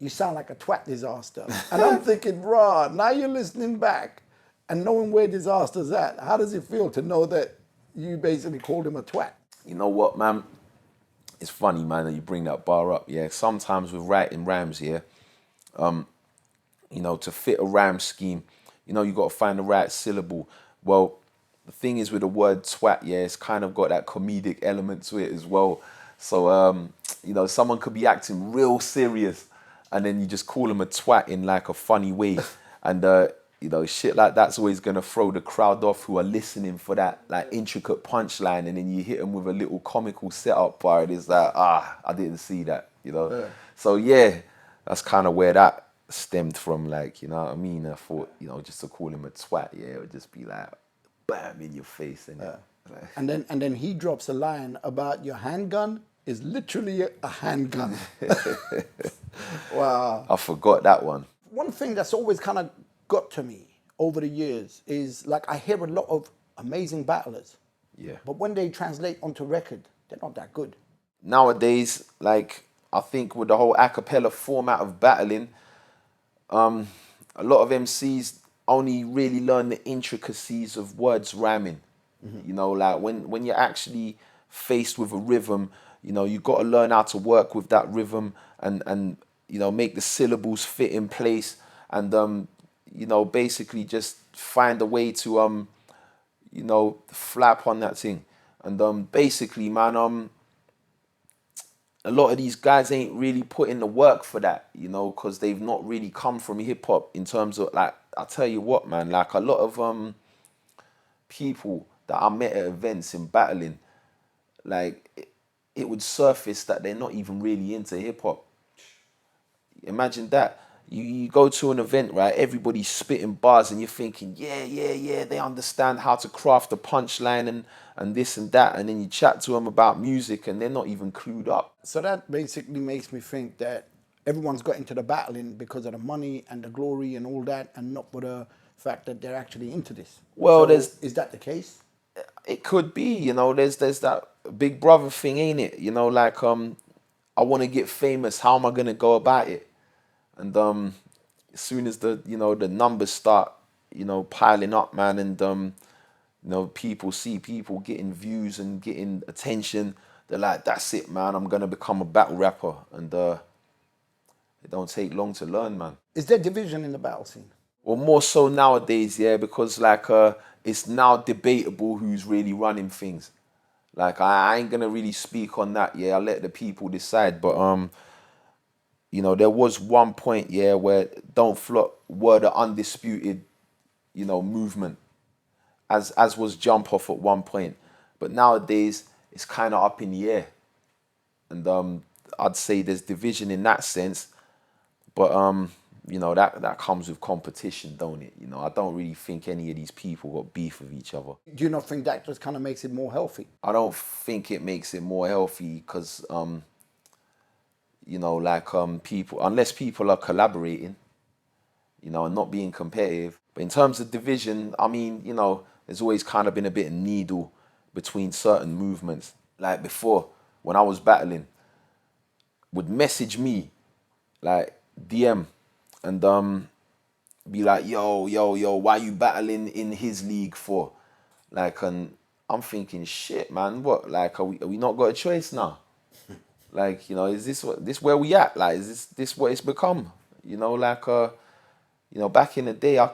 "You sound like a twat, Dizaster." And I'm thinking, raw, now you're listening back and knowing where Dizaster's at. How does it feel to know that you basically called him a twat? You know what, man? It's funny, man, that you bring that bar up. Yeah, sometimes with writing rhymes, yeah, you know, to fit a rhyme scheme, you know, you got to find the right syllable. Well, the thing is with the word twat, yeah, it's kind of got that comedic element to it as well. So, you know, someone could be acting real serious and then you just call them a twat in like a funny way. And, you know, shit like that's always going to throw the crowd off who are listening for that like intricate punchline. And then you hit them with a little comical setup bar. And it's like, I didn't see that, you know. Yeah. So, yeah, that's kind of where that stemmed from, like, you know what I mean? I thought, you know, just to call him a twat, yeah, it would just be like, bam, in your face. And and then he drops a line about your handgun is literally a handgun. Wow. I forgot that one. One thing that's always kind of got to me over the years is, like, I hear a lot of amazing battlers. Yeah. But when they translate onto record, they're not that good. Nowadays, like, I think with the whole a cappella format of battling, a lot of MCs only really learn the intricacies of words rhyming. Mm-hmm. You know, like when you're actually faced with a rhythm, you know, you got to learn how to work with that rhythm and you know, make the syllables fit in place and you know, basically just find a way to you know, flap on that thing. And basically, man, a lot of these guys ain't really putting the work for that, you know, because they've not really come from hip hop in terms of, like, I tell you what, man, like a lot of people that I met at events in battling, like it would surface that they're not even really into hip hop. Imagine that. You go to an event, right? Everybody's spitting bars, and you're thinking, yeah, they understand how to craft a punchline and this and that. And then you chat to them about music, and they're not even clued up. So that basically makes me think that everyone's got into the battling because of the money and the glory and all that, and not for the fact that they're actually into this. Well, So is that the case? it could be, there's that big brother thing, ain't it? Like I want to get famous. How am I gonna go about it? And as soon as the numbers start, piling up, man, and people see people getting views and getting attention, they're like, that's it, man. I'm gonna become a battle rapper, and it don't take long to learn, man. Is there division in the battle scene? Well, more so nowadays, yeah, because like it's now debatable who's really running things. Like I ain't gonna really speak on that, yeah. I'll let the people decide, but there was one point, yeah, where Don't Flop were the undisputed, movement, as was Jump Off at one point. But nowadays, it's kind of up in the air. And I'd say there's division in that sense. But, that comes with competition, don't it? I don't really think any of these people got beef with each other. Do you not think that just kind of makes it more healthy? I don't think it makes it more healthy because, people, unless people are collaborating, and not being competitive. But in terms of division, I mean, there's always kind of been a bit of needle between certain movements. Like before, when I was battling, would message me, like DM, and be like, yo, why you battling in his league for? Like, and I'm thinking, shit, man, what? Like, are we not got a choice now? Like, is this where we at? Like, is this what it's become? Back in the day, I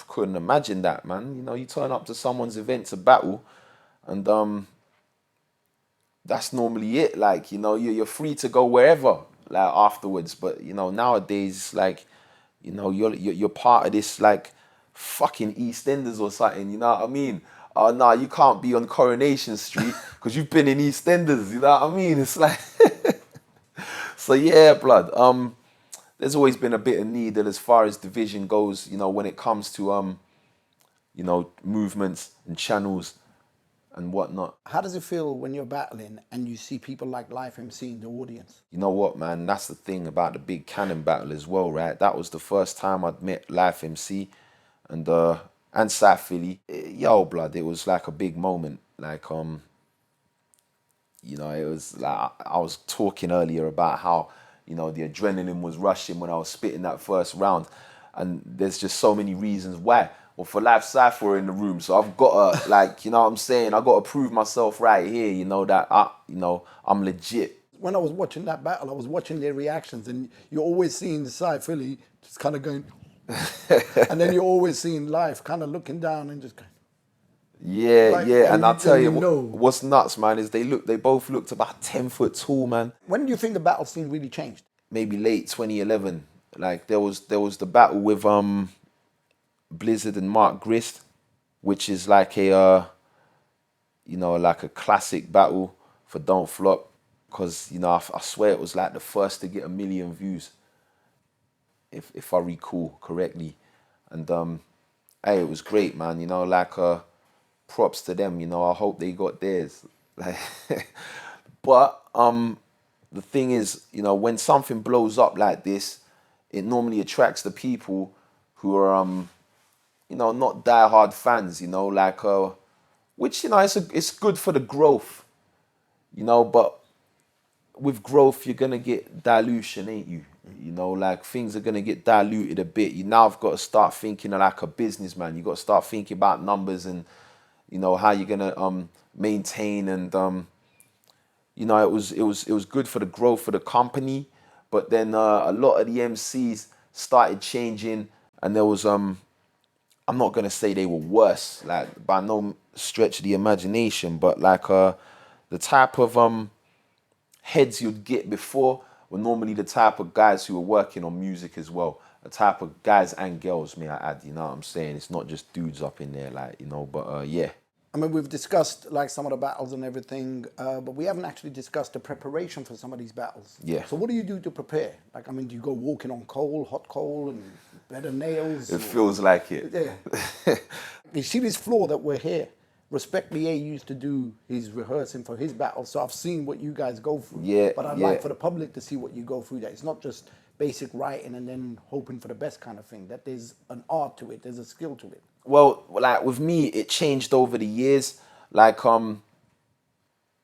couldn't imagine that, man. You turn up to someone's event to battle, and that's normally it. Like, you're free to go wherever, like afterwards. But nowadays, like, you're part of this like fucking EastEnders or something. You know what I mean? Oh no, you can't be on Coronation Street because you've been in EastEnders. You know what I mean? It's like, so yeah, blood. There's always been a bit of need that as far as division goes, when it comes to movements and channels and whatnot. How does it feel when you're battling and you see people like Life MC in the audience? You know what, man? That's the thing about the big Kannon battle as well, right? That was the first time I'd met Life MC and South Philly. Yo, blood, it was like a big moment. Like, it was like I was talking earlier about how, the adrenaline was rushing when I was spitting that first round. And there's just so many reasons why. Well, for Life Cypher in the room, so I've got to, like, you know what I'm saying? I got to prove myself right here, that I'm legit. When I was watching that battle, I was watching their reactions, and you're always seeing the side Philly just kind of going, and then you're always seeing Life kind of looking down and just going. Yeah, like, yeah, and I'll tell you, know. what's nuts, man, is they both looked about 10 foot tall, man. When do you think the battle scene really changed? Maybe late 2011. Like there was the battle with Blizzard and Mark Grist, which is like a like a classic battle for Don't Flop, because I swear it was like the first to get 1 million views, if I recall correctly, and hey, it was great, man. Props to them. I hope they got theirs. Like, but the thing is, when something blows up like this, it normally attracts the people who are not diehard fans, which it's good for the growth, but with growth you're gonna get dilution, ain't you? Like things are gonna get diluted a bit. You now have got to start thinking like a businessman. You got to start thinking about numbers and how you're gonna maintain, and it was good for the growth of the company. But then a lot of the MCs started changing, and there was I'm not gonna say they were worse, like by no stretch of the imagination, but like the type of heads you'd get before were normally the type of guys who were working on music as well. The type of guys and girls, may I add, you know what I'm saying? It's not just dudes up in there, like, but yeah. I mean, we've discussed like some of the battles and everything, but we haven't actually discussed the preparation for some of these battles. Yeah. So what do you do to prepare? Like, I mean, do you go walking on coal, hot coal, and better nails? It feels like it. Yeah. You see this floor that we're here. Respect Me A used to do his rehearsing for his battles, so I've seen what you guys go through. Yeah, But I'd like for the public to see what you go through. That it's not just basic writing and then hoping for the best kind of thing. That there's an art to it. There's a skill to it. Well, like with me, it changed over the years. Like, you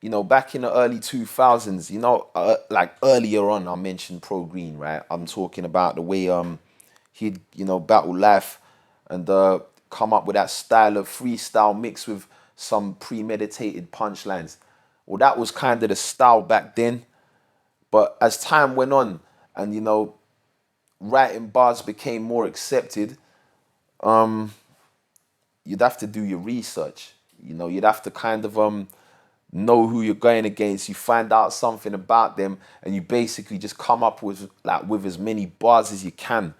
know, back in the early 2000s, you know, like earlier on, I mentioned Pro Green, right? I'm talking about the way he'd, you know, battle life and come up with that style of freestyle mixed with some premeditated punchlines. Well, that was kind of the style back then. But as time went on and, you know, writing bars became more accepted, you'd have to do your research. You know, you'd have to kind of know who you're going against. You find out something about them, and you basically just come up with as many bars as you can,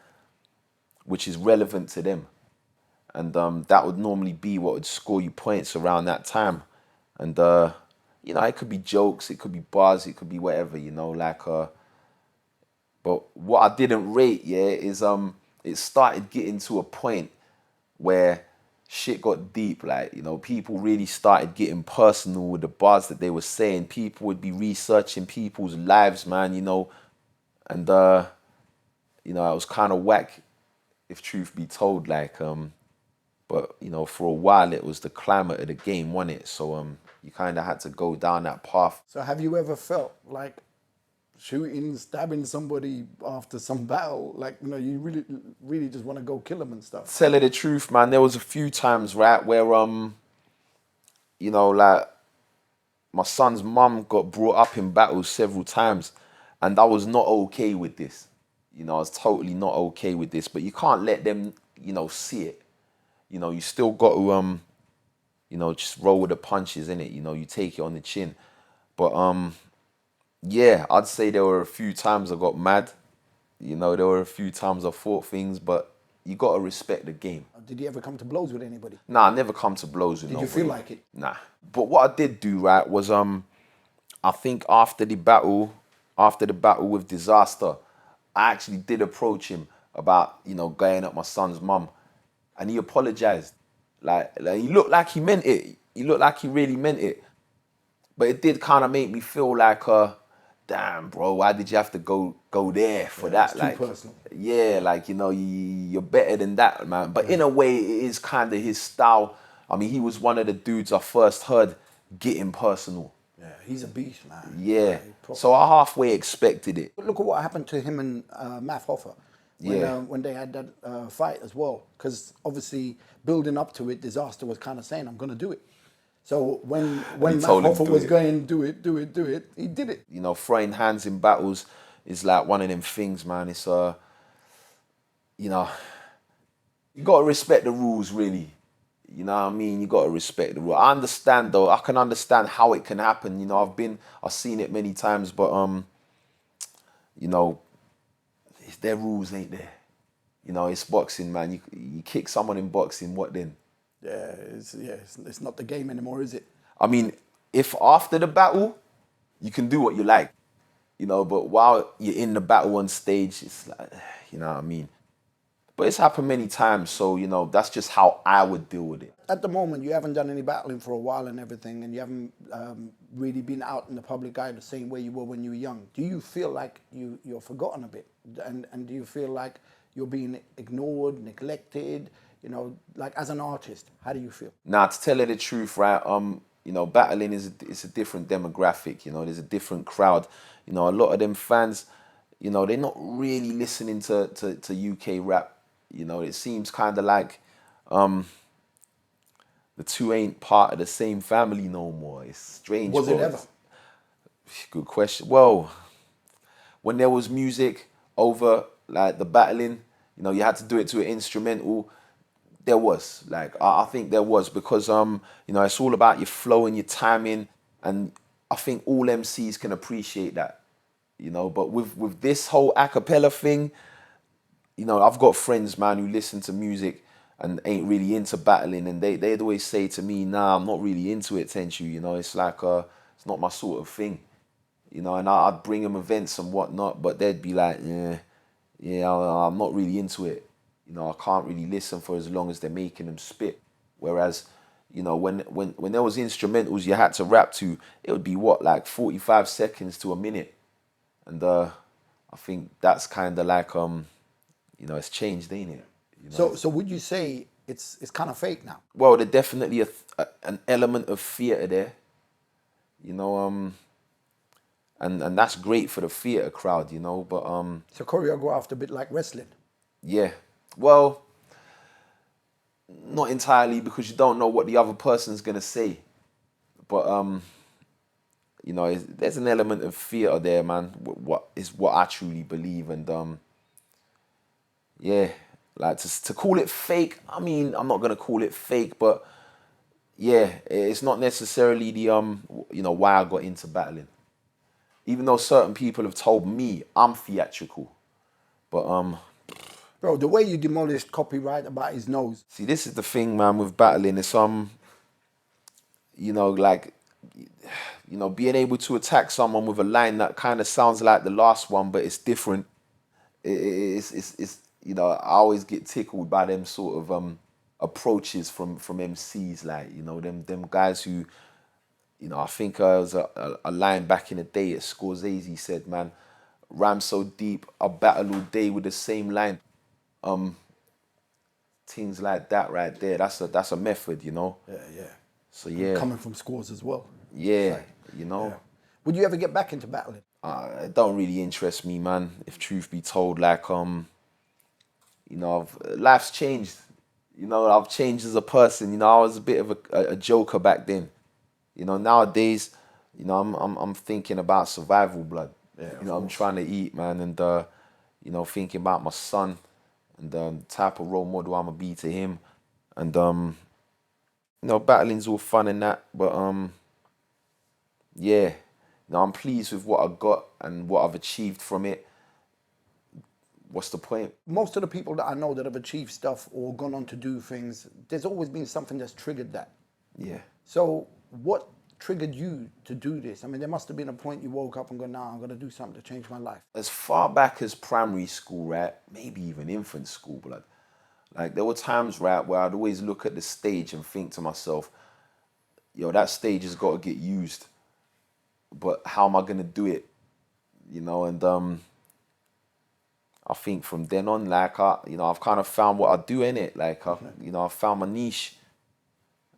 which is relevant to them. And that would normally be what would score you points around that time. And you know, it could be jokes, it could be bars, it could be whatever. You know, like but what I didn't rate, yeah, is it started getting to a point where shit got deep. Like, you know, people really started getting personal with the bars that they were saying. People would be researching people's lives, man, you know. And you know, I was kind of whack, if truth be told. Like, but you know, for a while it was the climate of the game, wasn't it? So you kind of had to go down that path. So have you ever felt like shooting, stabbing somebody after some battle, like, you know, you really just want to go kill them and stuff? Tell you the truth, man, there was a few times, right, where you know, like my son's mum got brought up in battles several times, and I was not okay with this. You know, I was totally not okay with this. But you can't let them, you know, see it. You know, you still got to you know, just roll with the punches, innit? You know, you take it on the chin. But yeah, I'd say there were a few times I got mad. You know, there were a few times I fought things, but you got to respect the game. Did you ever come to blows with anybody? Nah, I never come to blows with Did nobody. you feel like it? Nah. But what I did do, right, was I think after the battle with Dizaster, I actually did approach him about, you know, going at my son's mum. And he apologized. Like he looked like he meant it. He looked like he really meant it. But it did kind of make me feel like, damn, bro, why did you have to go there for that? It's like, too personal. Yeah, like, you know, you're better than that, man. But in a way, it is kind of his style. I mean, he was one of the dudes I first heard getting personal. Yeah, he's a beast, man. Yeah. So I halfway expected it. Look at what happened to him and Math Hoffa when they had that fight as well. Because obviously, building up to it, Dizaster was kind of saying, I'm going to do it. So when Math Hoffa was going, do it, he did it. You know, throwing hands in battles is like one of them things, man. It's, you know, you got to respect the rules, really. You know what I mean? You got to respect the rule. I understand, though. I can understand how it can happen. You know, I've seen it many times, but you know, their rules ain't there. You know, it's boxing, man. You kick someone in boxing, what then? Yeah, it's not the game anymore, is it? I mean, if after the battle, you can do what you like, you know, but while you're in the battle on stage, it's like, you know what I mean? But it's happened many times, so, you know, that's just how I would deal with it. At the moment, you haven't done any battling for a while and everything, and you haven't really been out in the public eye the same way you were when you were young. Do you feel like you're forgotten a bit? And do you feel like you're being ignored, neglected? You know, like as an artist, how do you feel? Now, to tell you the truth, right, you know, battling is a different demographic, you know, there's a different crowd. You know, a lot of them fans, you know, they're not really listening to UK rap. You know, it seems kind of like the two ain't part of the same family no more. It's strange. Was it ever? Good question. Well, when there was music over, like the battling, you know, you had to do it to an instrumental. There was, like, I think there was, because, you know, it's all about your flow and your timing, and I think all MCs can appreciate that, you know, but with this whole a cappella thing, you know, I've got friends, man, who listen to music and ain't really into battling, and they'd always say to me, nah, I'm not really into it, Tenchoo, you know, it's like it's not my sort of thing, you know, and I'd bring them events and whatnot, but they'd be like, yeah, I'm not really into it, you know, I can't really listen for as long as they're making them spit. Whereas, you know, when there was instrumentals you had to rap to, it would be what, like 45 seconds to a minute, and I think that's kind of like you know, it's changed, ain't it? You know? So would you say it's kind of fake now? Well, there's definitely an element of theatre there, you know, and that's great for the theatre crowd, you know. But So choreographed a bit like wrestling. yeah, well, not entirely, because you don't know what the other person's gonna say. But you know, there's an element of theatre there, man. What is what I truly believe, and yeah, like to call it fake. I mean, I'm not gonna call it fake, but yeah, it's not necessarily the you know, why I got into battling. Even though certain people have told me I'm theatrical, but Bro, the way you demolished Copywrite about his nose. see, this is the thing, man, with battling. It's you know, like, you know, being able to attack someone with a line that kind of sounds like the last one, but it's different. It's you know, I always get tickled by them sort of approaches from MCs, like, you know, them guys who, you know, I think it was a line back in the day at Scorsese said, man, ram so deep, I battle all day with the same line. Things like that right there, that's a method, you know. Yeah. So yeah, Coming from scores as well. yeah, Like, you know. yeah. Would you ever get back into battling? It don't really interest me, man, if truth be told. Like you know, life's changed. You know, I've changed as a person. You know, I was a bit of a joker back then. You know, nowadays, you know, I'm thinking about survival, blood. Yeah, you know, I'm trying to eat, man, and you know, thinking about my son and the type of role model I'm gonna be to him, and you know, battling's all fun and that, but yeah, you know, I'm pleased with what I got and what I've achieved from it. What's the point? Most of the people that I know that have achieved stuff or gone on to do things, there's always been something that's triggered that. Yeah. So what triggered you to do this? I mean, there must have been a point you woke up and go, nah, I'm going to do something to change my life. As far back as primary school, right? Maybe even infant school, blood. Like, there were times, right, where I'd always look at the stage and think to myself, yo, that stage has got to get used, but how am I going to do it? You know, and I think from then on, like, you know, I've kind of found what I do in it. Like, you know, I found my niche,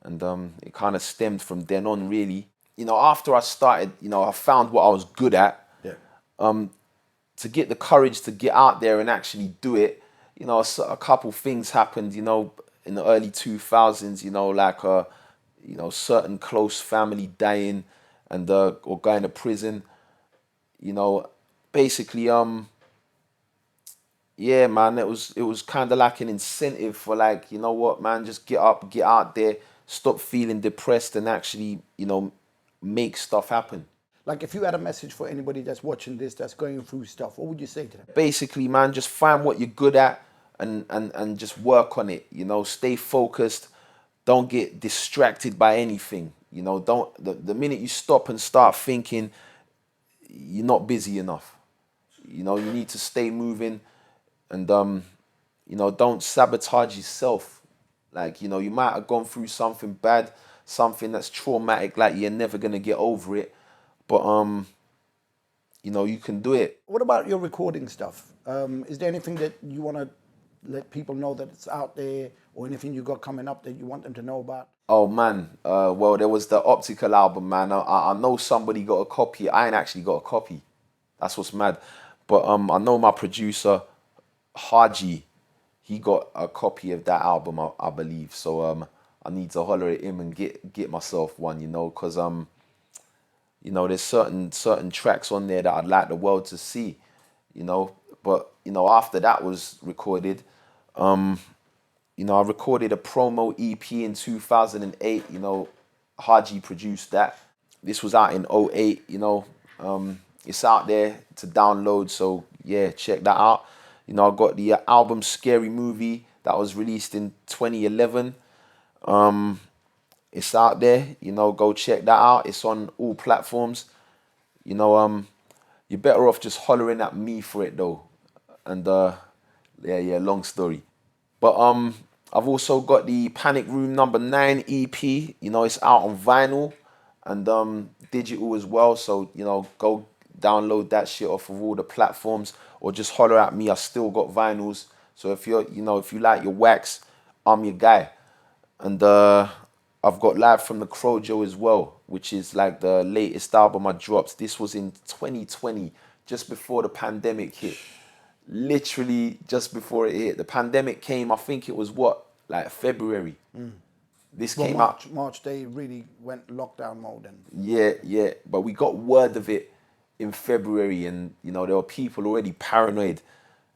and it kind of stemmed from then on, really. You know, after I started, you know, I found what I was good at. Yeah. To get the courage to get out there and actually do it, you know, a couple things happened, you know, in the early 2000s, you know, like, you know, certain close family dying and, or going to prison, you know, basically, yeah, man, it was kind of like an incentive for, like, you know what, man, just get up, get out there, stop feeling depressed, and actually, you know, make stuff happen. Like, if you had a message for anybody that's watching this, that's going through stuff, what would you say to them? Basically, man, just find what you're good at and just work on it. You know, stay focused. Don't get distracted by anything. You know, the minute you stop and start thinking, you're not busy enough. You know, you need to stay moving, and you know, don't sabotage yourself. Like, you know, you might have gone through something bad, something that's traumatic, like you're never gonna get over it, but you know, you can do it. What about your recording stuff? Is there anything that you want to let people know that it's out there, or anything you got coming up that you want them to know about? Oh man, well, there was the Optical album, man. I know somebody got a copy. I ain't actually got a copy. That's what's mad. But I know my producer, Haji, he got a copy of that album, I believe. So I need to holler at him and get myself one, you know, because you know, there's certain tracks on there that I'd like the world to see, you know. But, you know, after that was recorded, you know, I recorded a promo EP in 2008, you know, Haji produced that. This was out in '08, you know. It's out there to download, so yeah, check that out. You know, I got the album Scary Movie, that was released in 2011. It's out there, you know, go check that out. It's on all platforms. You know, you're better off just hollering at me for it though. And yeah, long story. But I've also got the Panic Room #9 EP. You know, it's out on vinyl and digital as well. So, you know, go download that shit off of all the platforms or just holler at me. I still got vinyls. So if you're, you know, if you like your wax, I'm your guy. And I've got Live from the Crojo as well, which is like the latest album I dropped. This was in 2020, just before the pandemic hit. Literally just before it hit. The pandemic came, I think it was what, like February. This Well, came out. March, they really went lockdown mode. And Yeah. But we got word of it in February, and you know, there were people already paranoid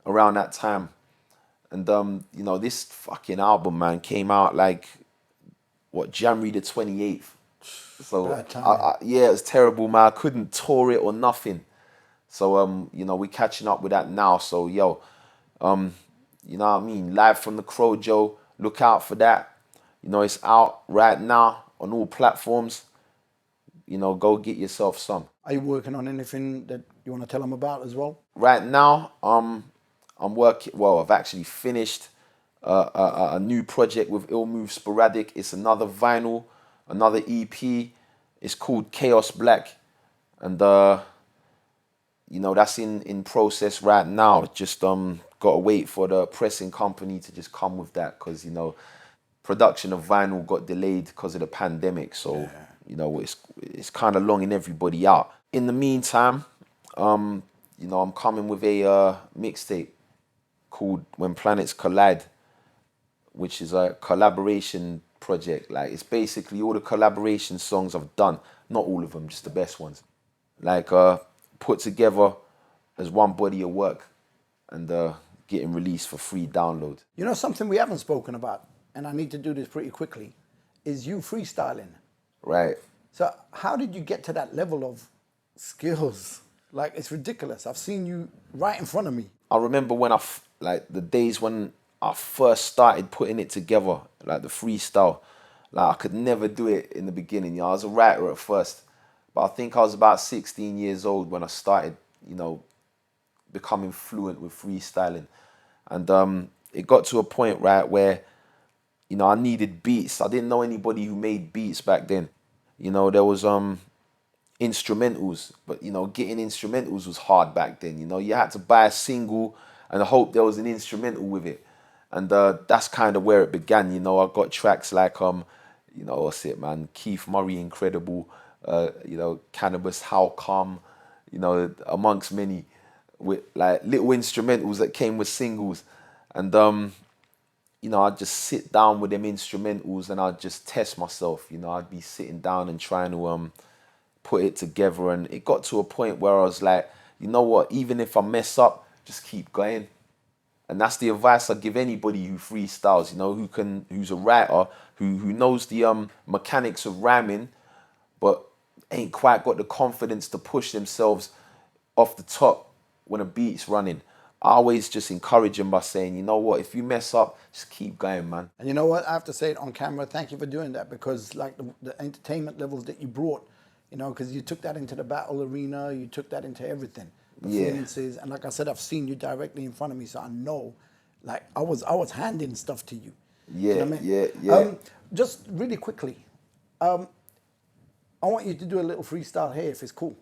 around that time. And you know, this fucking album, man, came out like what, January the 28th. So Bad timing. yeah, it was terrible, man. I couldn't tour it or nothing. So you know, we're catching up with that now. So yo, you know what I mean? Live from the Crojo, look out for that. You know, it's out right now on all platforms. You know, go get yourself some. are you working on anything that you want to tell them about as well? Right now, I'm working. Well, I've actually finished a new project with Ill Move Sporadic. It's another vinyl, another EP. It's called Chaos Black, and you know, that's in process right now. Just gotta wait for the pressing company to just come with that, because you know, production of vinyl got delayed because of the pandemic. So you know, it's kind of longing everybody out. In the meantime, you know, I'm coming with a mixtape called When Planets Collide, which is a collaboration project. Like, it's basically all the collaboration songs I've done, not all of them, just the best ones. Like put together as one body of work and getting released for free download. You know, something we haven't spoken about, and I need to do this pretty quickly, is you freestyling. Right. So how did you get to that level of skills? Like, it's ridiculous. I've seen you right in front of me. I remember when like the days when I first started putting it together, like the freestyle. Like, I could never do it in the beginning. You know, I was a writer at first, but I think I was about 16 years old when I started, you know, becoming fluent with freestyling. And it got to a point, right, where, you know, I needed beats. I didn't know anybody who made beats back then. You know, there was instrumentals, but you know, getting instrumentals was hard back then. You know, you had to buy a single and hope there was an instrumental with it. And that's kind of where it began. You know, I got tracks like you know, what's it, man, Keith Murray, Incredible, you know, Cannabis, How Come, you know, amongst many, with like little instrumentals that came with singles. And you know, I'd just sit down with them instrumentals and I'd just test myself. You know, I'd be sitting down and trying to put it together. And it got to a point where I was like, you know what, even if I mess up, just keep going. And that's the advice I give anybody who freestyles, you know, who's a writer, who knows the mechanics of rhyming, but ain't quite got the confidence to push themselves off the top when a beat's running. I always just encourage them by saying, you know what, if you mess up, just keep going, man. And you know what? I have to say it on camera. Thank you for doing that, because like the entertainment levels that you brought, you know, because you took that into the battle arena, you took that into everything. Performances, and like I said, I've seen you directly in front of me, so I know, like I was handing stuff to you. Yeah, You know what I mean? yeah. Just really quickly, I want you to do a little freestyle here, if it's cool.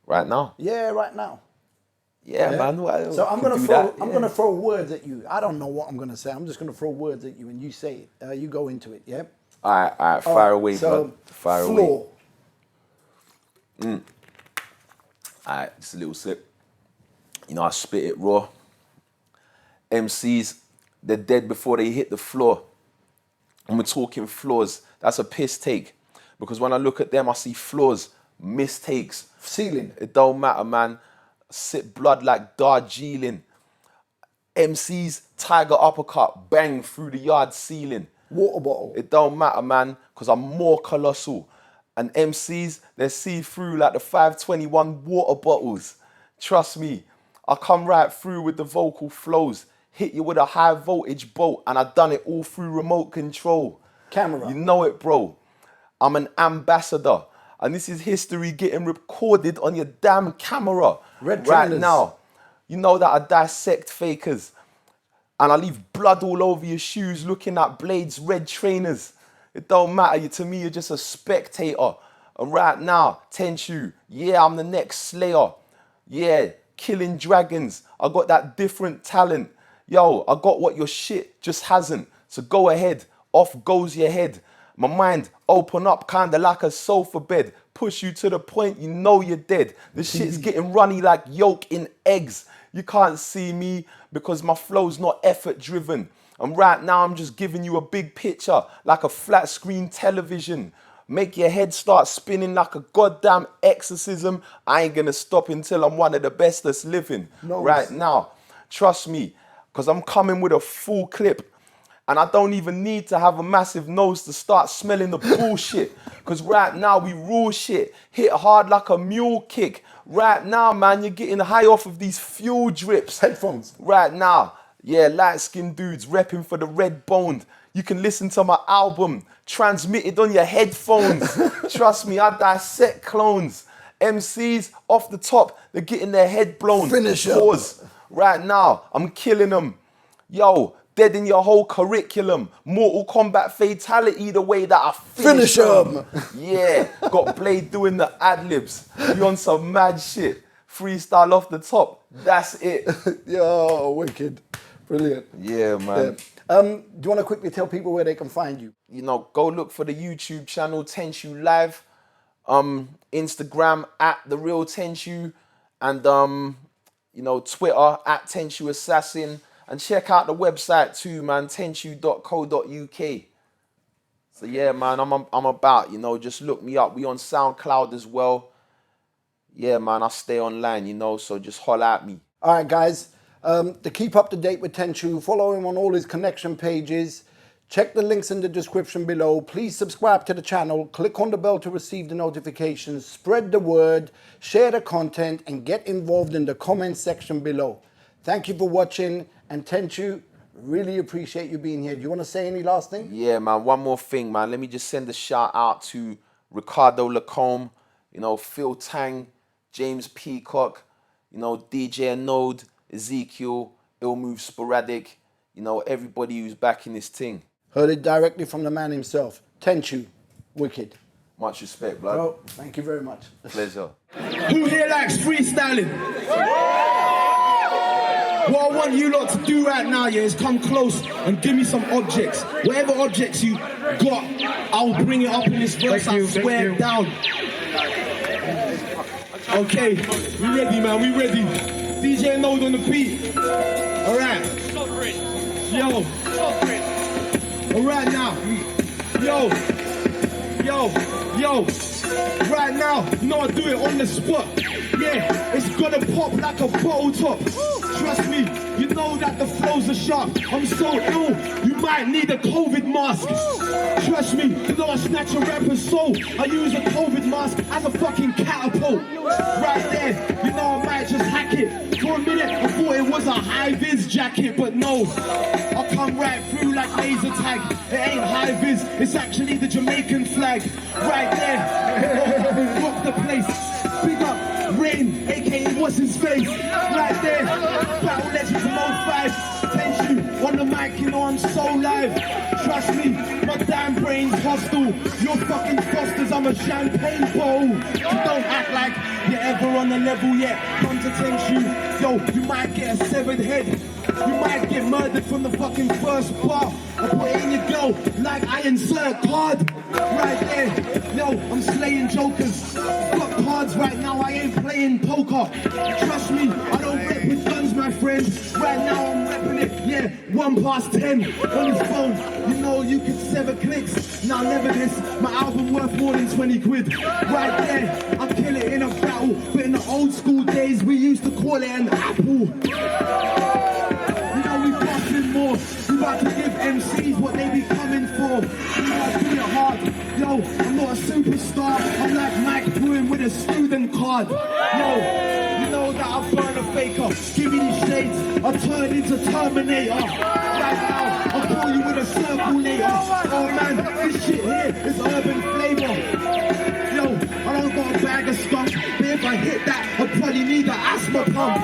Right now? Yeah, right now. Yeah, man. So I'm gonna throw words at you. I don't know what I'm gonna say. I'm just gonna throw words at you, and you say it. You go into it. Yeah. All right. Fire away, bro. Fire floor. away. All right, just a little sip. You know, I spit it raw. MCs, they're dead before they hit the floor. And we're talking flaws. That's a piss take. Because when I look at them, I see flaws, mistakes. Ceiling. It don't matter, man. Sip blood like Darjeeling. MCs, tiger uppercut, bang through the yard ceiling. Water bottle. It don't matter, man, because I'm more colossal. And MCs, they see through like the 521 water bottles. Trust me, I come right through with the vocal flows, hit you with a high voltage bolt, and I done it all through remote control. Camera. You know it, bro. I'm an ambassador, and this is history getting recorded on your damn camera Red right trainers. now. You know that I dissect fakers, and I leave blood all over your shoes looking at blades, red trainers. It don't matter, to me you're just a spectator. And right now, Tenchoo, yeah, I'm the next Slayer. Yeah, killing dragons. I got that different talent. Yo, I got what your shit just hasn't. So go ahead, off goes your head. My mind open up kinda like a sofa bed. Push you to the point you know you're dead. The shit's getting runny like yolk in eggs. You can't see me because my flow's not effort driven. And right now I'm just giving you a big picture like a flat screen television. Make your head start spinning like a goddamn exorcism. I ain't gonna stop until I'm one of the best that's living right now. Trust me, because I'm coming with a full clip. And I don't even need to have a massive nose to start smelling the bullshit. Because right now we rule shit. Hit hard like a mule kick. Right now, man, you're getting high off of these fuel drips. Headphones. Right now. Yeah, light-skinned dudes repping for the red boned. You can listen to my album transmitted on your headphones. Trust me, I dissect clones. MCs off the top, they're getting their head blown. Finish 'em. Pause. Right now, I'm killing them. Yo, dead in your whole curriculum. Mortal Kombat fatality the way that I finish them. Yeah, got Blade doing the ad-libs. You on some mad shit. Freestyle off the top. That's it. Yo, wicked. Brilliant. Yeah, man. Yeah. Do you want to quickly tell people where they can find you? You know, go look for the YouTube channel Tenchoo Live, Instagram at The Real Tenchoo, and you know, Twitter at Tenchoo Assassin, and check out the website too, man, tenchoo.co.uk. So yeah, man, I'm about, you know, just look me up. We on SoundCloud as well. Yeah, man, I stay online, you know, so just holler at me. All right, guys. To keep up to date with Tenchoo, follow him on all his connection pages. Check the links in the description below. Please subscribe to the channel. Click on the bell to receive the notifications. Spread the word, share the content, and get involved in the comment section below. Thank you for watching. And Tenchoo, really appreciate you being here. Do you want to say any last thing? Yeah, man, one more thing, man. Let me just send a shout out to Ricardo Lacombe, you know, Phil Tang, James Peacock, you know, DJ Node, Ezekiel, Ill Move Sporadic, you know, everybody who's backing this thing. Heard it directly from the man himself. Tenchoo, wicked. Much respect, blood. Bro, thank you very much. Pleasure. Who here likes freestyling? What I want you lot to do right now, yeah, is come close and give me some objects. Whatever objects you got, I'll bring it up in this verse. I swear down. Okay, we ready, man, we ready. DJ Node on the beat. Alright. Yo. Alright now. Yo. Right now, you know I do it on the spot. Yeah, it's gonna pop like a bottle top. Trust me, you know that the flows are sharp. I'm so ill, you might need a COVID mask. Trust me, you know I snatch a rapper's soul. I use a COVID mask as a fucking catapult. Right there, you know I might just hack it. For a minute, I thought it was a high-vis jacket, but no. I come right through like laser tag. It ain't high-vis, it's actually the Jamaican flag. Right there, rock the place. Big up Rain, aka what's his face? Right there, battle legend from 05. Tenchoo on the mic, you know I'm so live. Trust me, my damn brain's hostile. You're fucking Fosters, I'm a champagne bowl. You don't act like you're ever on the level yet. Come to Tenchoo, yo, you might get a severed head. You might get murdered from the fucking first bar. I put it in your girl like I insert card. Right there, yo, I'm slaying jokers. Got cards right now, I ain't playing poker. Trust me, I don't rep with guns, my friend. Right now I'm repping it, yeah, 1:10 on his phone. You know you could sever clicks. Now never this, my album worth more than 20 quid. Right there, I kill it in a battle. But in the old school days, we used to call it an apple. More. We about to give MCs what they be coming for. We about to do it hard. Yo, I'm not a superstar. I'm like Mike Bruin with a student card. Yo, you know that I burn a faker. Terminator. Give me these shades, I'll turn into Terminator. Right now, I'll call you with a circle later. Oh man, this shit here is urban flavor. Yo, I don't got a bag of skunk, but if I hit that, I'd probably need an asthma pump.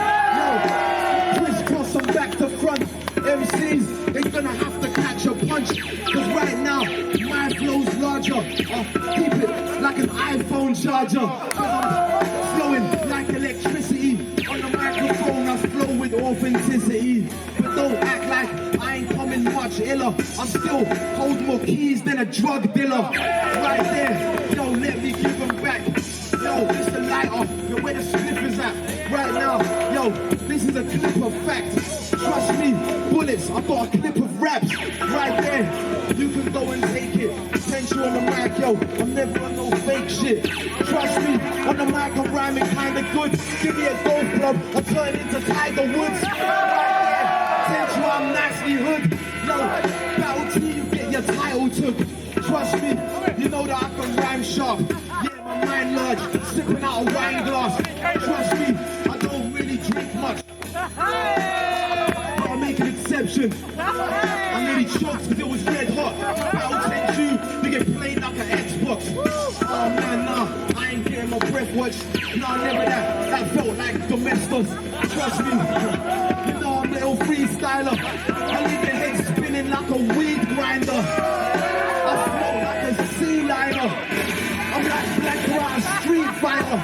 Yo, crisscross, I'm back to front. MCs, they gonna have to catch a punch. Cause right now, my flow's larger. Keep it like an iPhone charger. Cause I'm flowing like electricity. On the microphone, I flow with authenticity. But don't act like I ain't coming much iller. I still hold more keys than a drug dealer. Right there, yo, let me give them back. Yo, this the lighter, yo, where the spliff is at. Right now, yo, this is a clip of fact. Trust me, bullets, I've got a clip of raps. Right there, you can go and take it. Tenchoo on the mic, yo, I'm never on no fake shit. Trust me, on the mic I'm rhyming kinda good. Give me a golf club, I'll turn into Tiger Woods. Right there, Tenchoo, I'm nicely hood. Yo, battle T, you get your title took. Trust me, you know that I can rhyme sharp. Yeah, my mind large, sipping out a wine glass. Trust me, I don't really drink much. I'll make an exception. I nearly choked because it was red hot. Battle Tenchoo, they get played like an Xbox. Oh man, nah, I ain't getting my breath watch. Nah, never that. That felt like domestos. Trust me, you know I'm a little freestyler. I leave your head spinning like a weed grinder. I flow like a sea liner. I'm like Black Rat Street Fighter.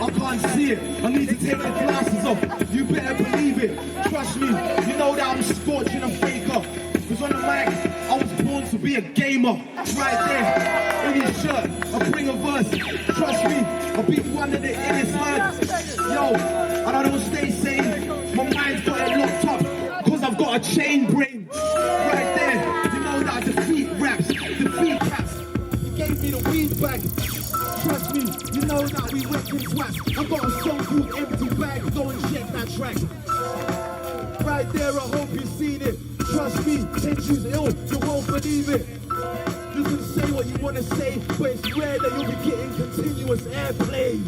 I can't see it, I need to take the glasses off. You better believe it, trust me. You know that I'm scorching a faker. Cause on the mic, I was born to be a gamer. Right there, in his shirt, I bring a verse. Trust me, I'll be one of the illest herds. Yo, and I don't stay sane. My mind's got it locked up, cause I've got a chain brain. Right there, you know that I defeat raps, defeat cats. He gave me the weed bag. Trust me, you know that we wrecking twats. I got a song called Empty Bag, go and check that track. Right there, I hope you've seen it. Trust me, Tenchoo's ill, you won't believe it. You can say what you want to say, but it's rare that you'll be getting continuous airplay.